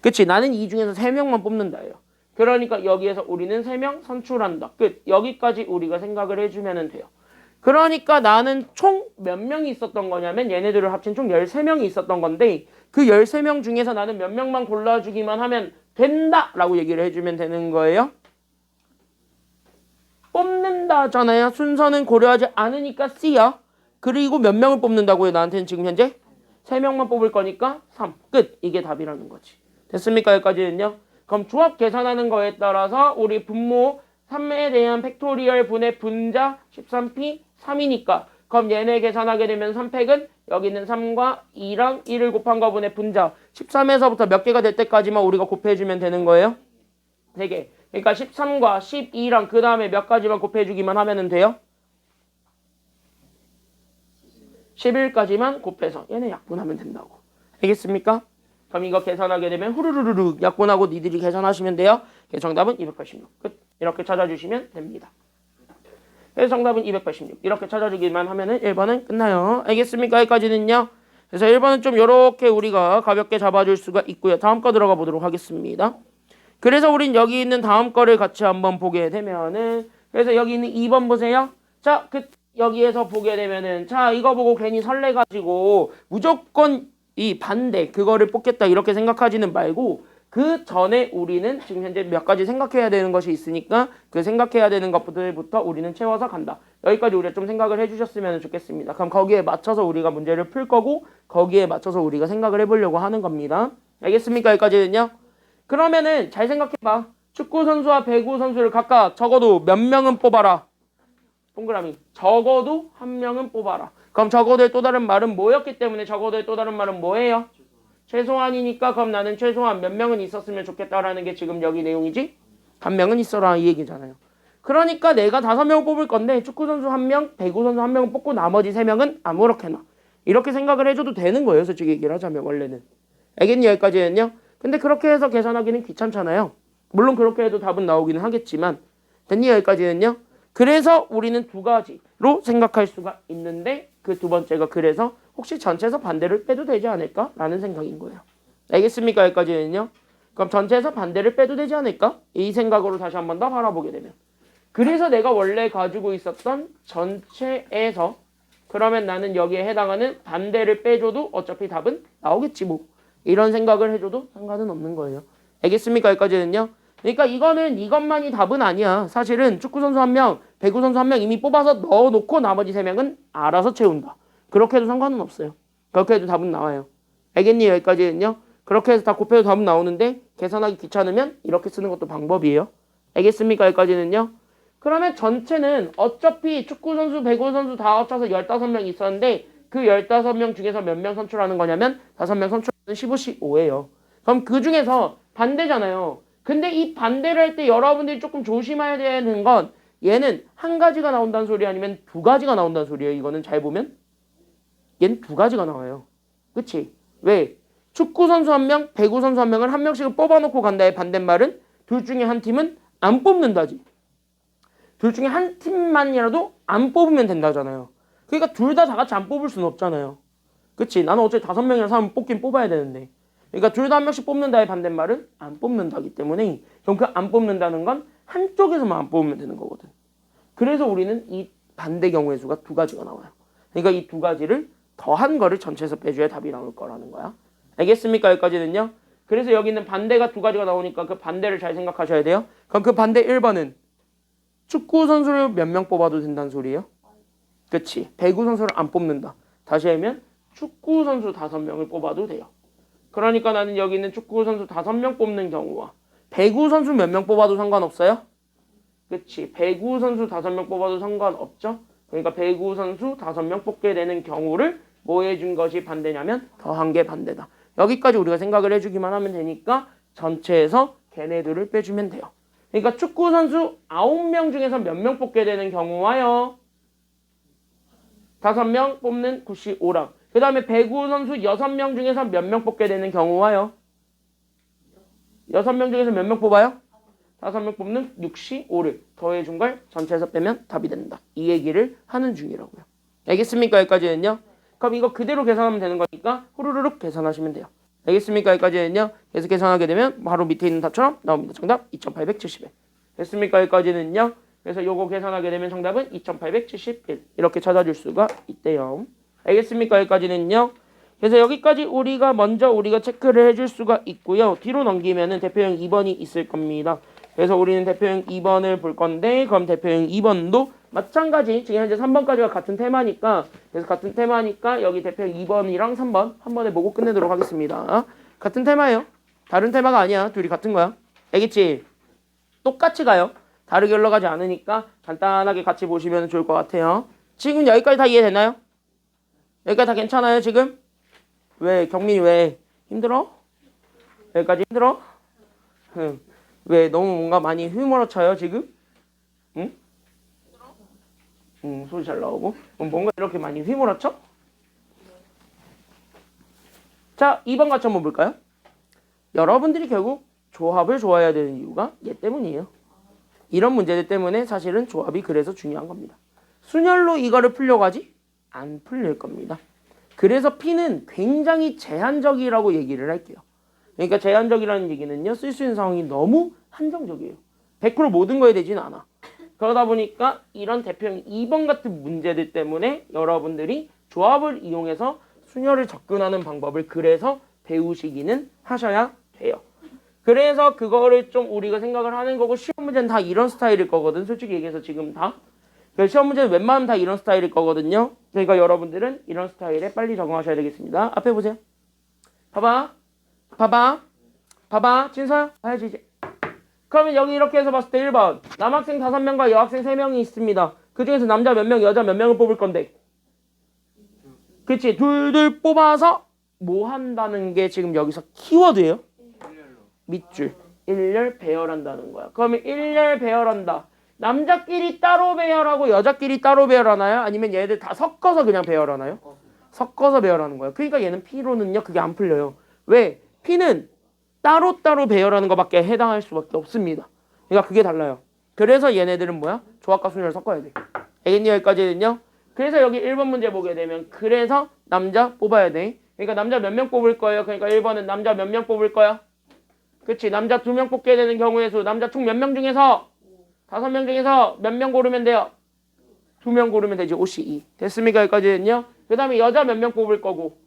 그치? 나는 이 중에서 3명만 뽑는다예요. 그러니까 여기에서 우리는 3명 선출한다. 끝. 여기까지 우리가 생각을 해주면 돼요. 그러니까 나는 총 몇 명이 있었던 거냐면 얘네들을 합친 총 13명이 있었던 건데 그 13명 중에서 나는 몇 명만 골라주기만 하면 된다라고 얘기를 해주면 되는 거예요. 뽑는다잖아요. 순서는 고려하지 않으니까 C야. 그리고 몇 명을 뽑는다고요? 나한테는 지금 현재 3명만 뽑을 거니까 3. 끝. 이게 답이라는 거지. 됐습니까? 여기까지는요. 그럼 조합 계산하는 거에 따라서 우리 분모 3에 대한 팩토리얼 분의 분자 13p 3이니까 그럼 얘네 계산하게 되면 3팩은 여기는 3과 2랑 1을 곱한 거분의 분자 13에서부터 몇 개가 될 때까지만 우리가 곱해주면 되는 거예요. 3개. 그러니까 13과 12랑 그 다음에 몇 가지만 곱해주기만 하면 돼요. 11까지만 곱해서 얘네 약분하면 된다고. 알겠습니까? 그럼 이거 계산하게 되면 후루루루루 약분하고 니들이 계산하시면 돼요. 정답은 286. 끝. 이렇게 찾아주시면 됩니다. 그래서 정답은 286. 이렇게 찾아주기만 하면은 1번은 끝나요. 알겠습니까? 여기까지는요. 그래서 1번은 좀 이렇게 우리가 가볍게 잡아줄 수가 있고요. 다음 거 들어가 보도록 하겠습니다. 그래서 우린 여기 있는 다음 거를 같이 한번 보게 되면은 그래서 여기 있는 2번 보세요. 자, 여기에서 보게 되면은 자, 이거 보고 괜히 설레가지고 무조건 이 반대 그거를 뽑겠다 이렇게 생각하지는 말고 그 전에 우리는 지금 현재 몇 가지 생각해야 되는 것이 있으니까 그 생각해야 되는 것들부터 우리는 채워서 간다. 여기까지 우리가 좀 생각을 해주셨으면 좋겠습니다. 그럼 거기에 맞춰서 우리가 문제를 풀 거고 거기에 맞춰서 우리가 생각을 해보려고 하는 겁니다. 알겠습니까? 여기까지는요. 그러면은 잘 생각해봐. 축구선수와 배구선수를 각각 적어도 몇 명은 뽑아라. 동그라미. 적어도 한 명은 뽑아라. 그럼 적어도의 또 다른 말은 뭐였기 때문에 적어도의 또 다른 말은 뭐예요? 최소한이니까 그럼 나는 최소한 몇 명은 있었으면 좋겠다라는 게 지금 여기 내용이지? 한 명은 있어라 이 얘기잖아요. 그러니까 내가 5명 뽑을 건데 축구선수 1명, 배구선수 1명은 뽑고 나머지 3명은 아무렇게나 이렇게 생각을 해줘도 되는 거예요. 솔직히 얘기를 하자면 원래는. 알겠니? 여기까지는요. 근데 그렇게 해서 계산하기는 귀찮잖아요. 물론 그렇게 해도 답은 나오기는 하겠지만 됐니? 여기까지는요. 그래서 우리는 두 가지 생각할 수가 있는데 그 두 번째가 그래서 혹시 전체에서 반대를 빼도 되지 않을까라는 생각인 거예요. 알겠습니까? 여기까지는요. 그럼 전체에서 반대를 빼도 되지 않을까? 이 생각으로 다시 한 번 더 바라보게 되면 그래서 내가 원래 가지고 있었던 전체에서 그러면 나는 여기에 해당하는 반대를 빼줘도 어차피 답은 나오겠지 뭐 이런 생각을 해줘도 상관은 없는 거예요. 알겠습니까? 여기까지는요. 그러니까 이거는 이것만이 답은 아니야. 사실은 축구선수 1명, 배구선수 1명 이미 뽑아서 넣어놓고 나머지 3명은 알아서 채운다. 그렇게 해도 상관은 없어요. 그렇게 해도 답은 나와요. 알겠니? 여기까지는요. 그렇게 해서 다 곱해도 답은 나오는데 계산하기 귀찮으면 이렇게 쓰는 것도 방법이에요. 알겠습니까? 여기까지는요. 그러면 전체는 어차피 축구선수, 배구선수 다 합쳐서 15명 있었는데 그 15명 중에서 몇 명 선출하는 거냐면 5명 선출하는 15씩 5예요. 그럼 그 중에서 반대잖아요. 근데 이 반대를 할 때 여러분들이 조금 조심해야 되는 건 얘는 한 가지가 나온다는 소리 아니면 두 가지가 나온다는 소리예요. 이거는 잘 보면 얘는 두 가지가 나와요. 그치? 왜? 축구선수 1명, 배구선수 1명을 한 명씩을 뽑아놓고 간다의 반대말은 둘 중에 한 팀은 안 뽑는다지. 둘 중에 한 팀만이라도 안 뽑으면 된다잖아요. 그러니까 둘 다 같이 안 뽑을 수는 없잖아요. 그치? 나는 어차피 5명이나 사람 뽑긴 뽑아야 되는데. 그러니까 둘 다 한 명씩 뽑는다의 반대말은 안 뽑는다기 때문에 그럼 그 안 뽑는다는 건 한쪽에서만 안 뽑으면 되는 거거든. 그래서 우리는 이 반대 경우의 수가 두 가지가 나와요. 그러니까 이 두 가지를 더한 거를 전체에서 빼줘야 답이 나올 거라는 거야. 알겠습니까? 여기까지는요. 그래서 여기 있는 반대가 두 가지가 나오니까 그 반대를 잘 생각하셔야 돼요. 그럼 그 반대 1번은 축구 선수를 몇 명 뽑아도 된다는 소리예요? 그치. 배구 선수를 안 뽑는다. 다시 하면 축구 선수 5명을 뽑아도 돼요. 그러니까 나는 여기 있는 축구 선수 5명 뽑는 경우와 배구 선수 몇 명 뽑아도 상관없어요? 그치. 배구 선수 5명 뽑아도 상관없죠. 그러니까 배구 선수 5명 뽑게 되는 경우를 뭐 해준 것이 반대냐면 더한 게 반대다. 여기까지 우리가 생각을 해주기만 하면 되니까 전체에서 걔네들을 빼주면 돼요. 그러니까 축구 선수 9명 중에서 몇 명 뽑게 되는 경우와요. 5명 뽑는 9시 5랑. 그 다음에 배구 선수 6명 중에서 몇 명 뽑게 되는 경우와요. 6명 중에서 몇 명 뽑아요? 5명 뽑는 6시 5를 더해준 걸 전체에서 빼면 답이 된다. 이 얘기를 하는 중이라고요. 알겠습니까? 여기까지는요. 그럼 이거 그대로 계산하면 되는 거니까 후루룩 계산하시면 돼요. 알겠습니까? 여기까지는요. 계속 계산하게 되면 바로 밑에 있는 답처럼 나옵니다. 정답 2871. 됐습니까? 여기까지는요. 그래서 요거 계산하게 되면 정답은 2871 이렇게 찾아줄 수가 있대요. 알겠습니까? 여기까지는요. 그래서 여기까지 우리가 체크를 해줄 수가 있고요. 뒤로 넘기면은 대표형 2번이 있을 겁니다. 그래서 우리는 대표형 2번을 볼 건데 그럼 대표형 2번도 마찬가지 지금 현재 3번까지가 같은 테마니까 그래서 같은 테마니까 여기 대표형 2번이랑 3번 한 번에 보고 끝내도록 하겠습니다. 같은 테마예요. 다른 테마가 아니야. 둘이 같은 거야. 알겠지? 똑같이 가요. 다르게 흘러가지 않으니까 간단하게 같이 보시면 좋을 것 같아요. 지금 여기까지 다 이해되나요? 여기까지 다 괜찮아요 지금? 왜 경민이 왜 힘들어? 여기까지 힘들어? 왜 너무 뭔가 많이 휘몰아쳐요 지금? 응? 소리 잘 나오고 뭔가 이렇게 많이 휘몰아쳐? 자 2번 같이 한번 볼까요? 여러분들이 결국 조합을 좋아해야 되는 이유가 얘 때문이에요. 이런 문제들 때문에 사실은 조합이 그래서 중요한 겁니다. 순열로 이거를 풀려고 하지? 안 풀릴 겁니다. 그래서 P는 굉장히 제한적이라고 얘기를 할게요. 그러니까 제한적이라는 얘기는요. 쓸 수 있는 상황이 너무 한정적이에요. 100% 모든 거에 되진 않아. 그러다 보니까 이런 대표형 2번 같은 문제들 때문에 여러분들이 조합을 이용해서 순열을 접근하는 방법을 그래서 배우시기는 하셔야 돼요. 그래서 그거를 좀 우리가 생각을 하는 거고 시험 문제는 다 이런 스타일일 거거든. 솔직히 얘기해서 지금 다. 시험 문제는 웬만하면 다 이런 스타일일 거거든요. 그러니까 여러분들은 이런 스타일에 빨리 적응하셔야 되겠습니다. 앞에 보세요. 봐봐. 진서야. 봐야지 이제. 그러면 여기 이렇게 해서 봤을 때 1번. 남학생 5명과 여학생 3명이 있습니다. 그 중에서 남자 몇 명, 여자 몇 명을 뽑을 건데. 그치? 둘 뽑아서 뭐 한다는 게 지금 여기서 키워드예요. 밑줄. 일렬 배열한다는 거야. 그러면 일렬 배열한다. 남자끼리 따로 배열하고 여자끼리 따로 배열하나요? 아니면 얘들 다 섞어서 그냥 배열하나요? 섞어서 배열하는 거야. 그러니까 얘는 P로는요. 그게 안 풀려요. 왜? P는 따로따로 배열하는 것밖에 해당할 수밖에 없습니다. 그러니까 그게 달라요. 그래서 얘네들은 뭐야? 조합과 순열을 섞어야 돼. 알겠니? 여기까지는요. 그래서 여기 1번 문제 보게 되면 그래서 남자 뽑아야 돼. 그러니까 남자 몇 명 뽑을 거예요? 그러니까 1번은 남자 몇 명 뽑을 거야? 그치? 남자 2명 뽑게 되는 경우의 수. 남자 총 몇 명 중에서 5명 중에서 몇 명 고르면 돼요? 2명 고르면 되지. OC2. 됐습니까? 여기까지는요. 그 다음에 여자 몇 명 뽑을 거고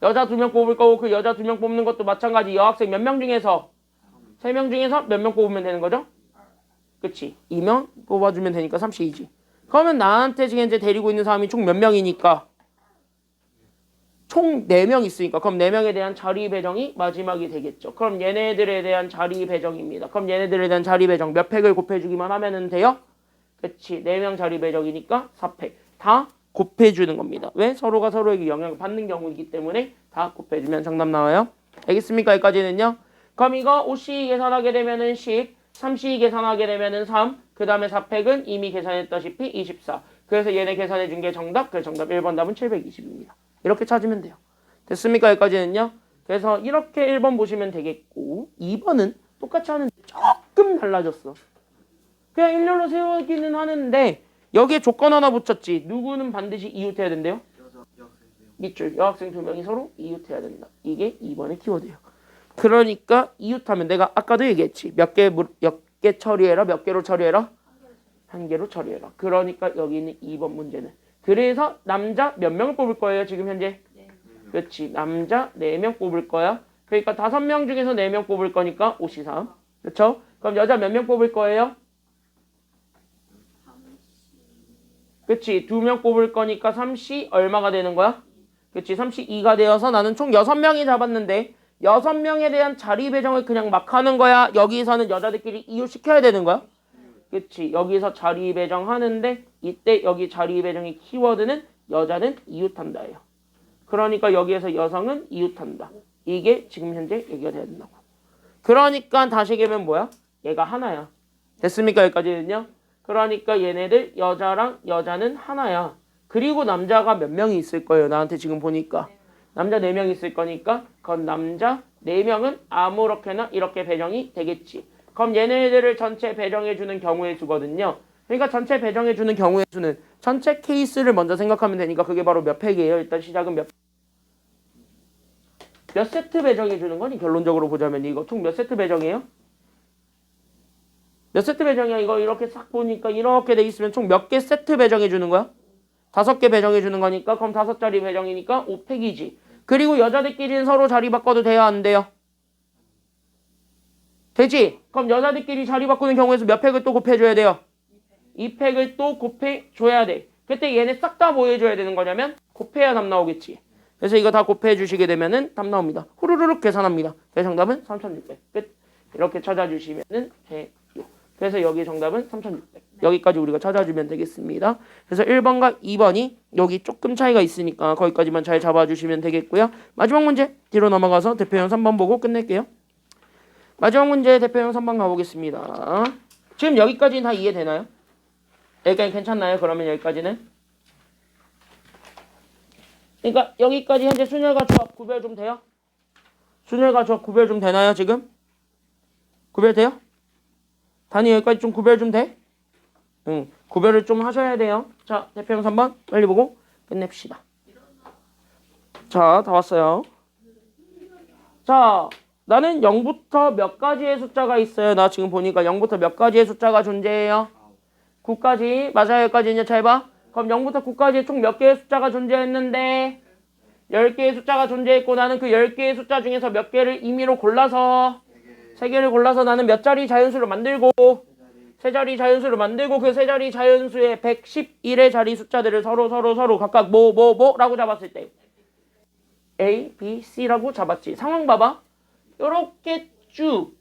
여자 2명 뽑을 거고 그 여자 2명 뽑는 것도 마찬가지. 여학생 몇 명 중에서 3명 중에서 몇 명 뽑으면 되는 거죠? 그치? 2명 뽑아주면 되니까 32지. 그러면 나한테 지금 이제 데리고 있는 사람이 총 몇 명이니까? 총 4명 있으니까 그럼 4명에 대한 자리 배정이 마지막이 되겠죠. 그럼 얘네들에 대한 자리 배정입니다. 그럼 얘네들에 대한 자리 배정 몇 팩을 곱해주기만 하면은 돼요? 그치? 4명 자리 배정이니까 4팩. 다 곱해주는 겁니다. 왜? 서로가 서로에게 영향을 받는 경우이기 때문에 다 곱해주면 정답 나와요. 알겠습니까? 여기까지는요. 그럼 이거 5C 계산하게 되면은 10, 3C 계산하게 되면은 3, 그 다음에 4팩은 이미 계산했다시피 24. 그래서 얘네 계산해준 게 정답. 그래서 정답 1번 답은 720입니다. 이렇게 찾으면 돼요. 됐습니까? 여기까지는요. 그래서 이렇게 1번 보시면 되겠고 2번은 똑같이 하는데 조금 달라졌어. 그냥 일렬로 세우기는 하는데 여기에 조건 하나 붙였지. 누구는 반드시 이웃해야 된대요? 밑줄. 여학생 2명이 서로 이웃해야 된다. 이게 2번의 키워드예요. 그러니까 이웃하면 내가 아까도 얘기했지. 몇 개 처리해라. 몇 개로 처리해라? 1개로 처리해라. 그러니까 여기 있는 2번 문제는. 그래서 남자 몇 명을 뽑을 거예요? 지금 현재? 그렇지. 남자 4명 뽑을 거야. 그러니까 5명 중에서 4명 뽑을 거니까 5C3. 그렇죠? 그럼 여자 몇 명 뽑을 거예요? 그치. 2명 뽑을 거니까 3C 얼마가 되는 거야? 그치. 3C2가 되어서 나는 총 6명이 잡았는데 6명에 대한 자리 배정을 그냥 막 하는 거야? 여기서는 여자들끼리 이웃시켜야 되는 거야? 그치. 여기서 자리 배정하는데 이때 여기 자리 배정의 키워드는 여자는 이웃한다예요. 그러니까 여기에서 여성은 이웃한다. 이게 지금 현재 얘기가 돼야 된다고. 그러니까 다시 얘기하면 뭐야? 얘가 하나야. 됐습니까? 여기까지는요. 그러니까 얘네들 여자랑 여자는 하나야. 그리고 남자가 몇 명이 있을 거예요. 나한테 지금 보니까. 남자 4명 있을 거니까 그건 남자 4명은 아무렇게나 이렇게 배정이 되겠지. 그럼 얘네들을 전체 배정해주는 경우의 수거든요. 그러니까 전체 배정해주는 경우의 수는 전체 케이스를 먼저 생각하면 되니까 그게 바로 몇 팩이에요? 일단 시작은 몇 세트 배정해주는 거니? 결론적으로 보자면 이거 총 몇 세트 배정이에요? 몇 세트 배정이야? 이거 이렇게 싹 보니까 이렇게 돼 있으면 총 몇 개 세트 배정해주는 거야? 5개 배정해주는 거니까 그럼 5자리 배정이니까 5팩이지. 그리고 여자들끼리는 서로 자리 바꿔도 돼요? 안 돼요? 되지? 그럼 여자들끼리 자리 바꾸는 경우에서 몇 팩을 또 곱해줘야 돼요? 2팩을 또 곱해줘야 돼. 그때 얘네 싹 다 뭐 해줘야 되는 거냐면 곱해야 답 나오겠지. 그래서 이거 다 곱해주시게 되면은 답 나옵니다. 후루룩 계산합니다. 그래서 정답은 3600. 끝. 이렇게 찾아주시면은 돼요. 그래서 여기 정답은 3600. 여기까지 우리가 찾아주면 되겠습니다. 그래서 1번과 2번이 여기 조금 차이가 있으니까 거기까지만 잘 잡아주시면 되겠고요. 마지막 문제 뒤로 넘어가서 대표형 3번 보고 끝낼게요. 마지막 문제 대표형 3번 가보겠습니다. 지금 여기까지는 다 이해되나요? 여기까지 괜찮나요? 그러면 여기까지는? 그러니까 여기까지 현재 순열과 조합 구별 좀 돼요? 순열과 조합 구별 좀 되나요 지금? 구별돼요? 단위 여기까지 좀 구별 좀 돼? 응, 구별을 좀 하셔야 돼요. 자, 대표형 3번 빨리 보고 끝냅시다. 자, 다 왔어요. 자, 나는 0부터 몇 가지의 숫자가 있어요. 나 지금 보니까 0부터 몇 가지의 숫자가 존재해요? 9까지. 맞아요. 여기까지 이제 잘 봐. 그럼 0부터 9까지 총 몇 개의 숫자가 존재했는데 10개의 숫자가 존재했고 나는 그 10개의 숫자 중에서 몇 개를 임의로 골라서 3개를 골라서 나는 몇 자리 자연수를 만들고 3자리 자연수를 만들고 그 3자리 자연수의 111의 자리 숫자들을 서로 각각 뭐라고 잡았을 때 A, B, C라고 잡았지. 상황 봐봐. 요렇게 쭉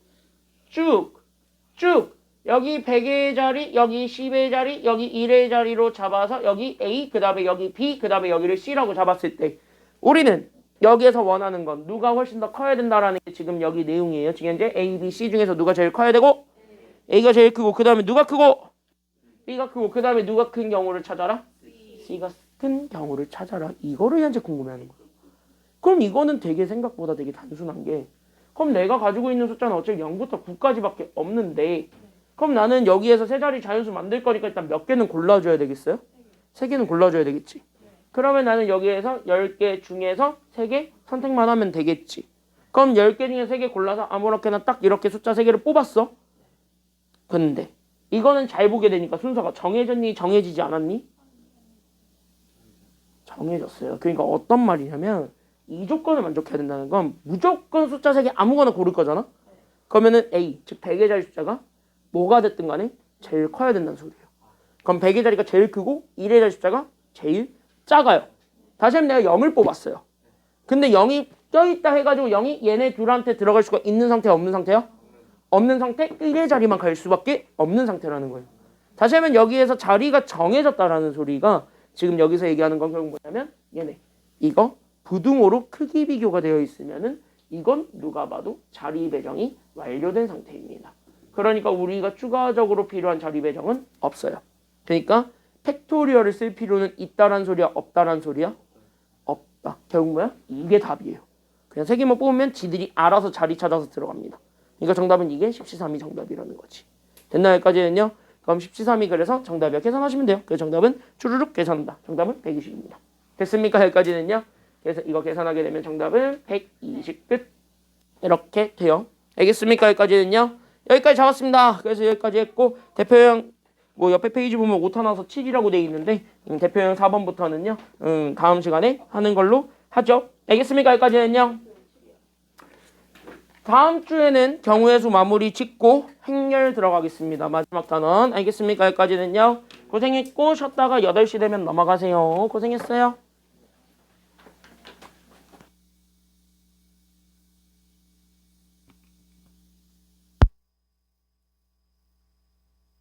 여기 100의 자리, 여기 10의 자리, 여기 1의 자리로 잡아서 여기 A, 그 다음에 여기 B, 그 다음에 여기를 C라고 잡았을 때 우리는 여기에서 원하는 건 누가 훨씬 더 커야 된다라는 게 지금 여기 내용이에요. 지금 현재 A, B, C 중에서 누가 제일 커야 되고 A가 제일 크고 그 다음에 누가 크고 B가 크고 그 다음에 누가 큰 경우를 찾아라? C가 큰 경우를 찾아라. 이거를 현재 궁금해하는 거야. 그럼 이거는 되게 생각보다 되게 단순한 게 그럼 내가 가지고 있는 숫자는 어차피 0부터 9까지밖에 없는데 그럼 나는 여기에서 세 자리 자연수 만들 거니까 일단 몇 개는 골라줘야 되겠어요? 3개는 골라줘야 되겠지. 그러면 나는 여기에서 10개 중에서 3개 선택만 하면 되겠지. 그럼 10개 중에 3개 골라서 아무렇게나 딱 이렇게 숫자 3개를 뽑았어. 근데 이거는 잘 보게 되니까 순서가 정해졌니? 정해지지 않았니? 정해졌어요. 그러니까 어떤 말이냐면 이 조건을 만족해야 된다는 건 무조건 숫자 3개 아무거나 고를 거잖아. 그러면은 A, 즉 100의 자리 숫자가 뭐가 됐든 간에 제일 커야 된다는 소리예요. 그럼 100의 자리가 제일 크고 1의 자리 숫자가 제일 작아요. 다시 한번 내가 0을 뽑았어요. 근데 0이 껴있다 해가지고 0이 얘네 둘한테 들어갈 수가 있는 상태야? 없는 상태야? 없는 상태 1의 자리만 갈 수밖에 없는 상태라는 거예요. 다시 하면 여기에서 자리가 정해졌다라는 소리가 지금 여기서 얘기하는 건 결국 뭐냐면 얘네 이거 부등호로 크기 비교가 되어 있으면은 이건 누가 봐도 자리 배정이 완료된 상태입니다. 그러니까 우리가 추가적으로 필요한 자리 배정은 없어요. 그러니까 팩토리얼을 쓸 필요는 있다란 소리야? 없다란 소리야? 없다. 결국 뭐야? 이게 답이에요. 그냥 3개만 뽑으면 지들이 알아서 자리 찾아서 들어갑니다. 그러니까 정답은 이게 10C3이 정답이라는 거지. 됐나 여기까지는요? 그럼 10C3이 그래서 정답이야. 계산하시면 돼요. 그래서 정답은 주르륵 계산한다. 정답은 120입니다. 됐습니까? 여기까지는요? 그래서 이거 계산하게 되면 정답은 120 끝. 이렇게 돼요. 알겠습니까? 여기까지는요? 여기까지 잡았습니다. 그래서 여기까지 했고 대표형 뭐 옆에 페이지 보면 오타 나서 7이라고 돼 있는데 대표형 4번부터는요. 다음 시간에 하는 걸로 하죠. 알겠습니까? 여기까지는요. 다음 주에는 경우의 수 마무리 짓고 행렬 들어가겠습니다. 마지막 단원. 알겠습니까? 여기까지는요. 고생했고 쉬었다가 8시 되면 넘어가세요. 고생했어요.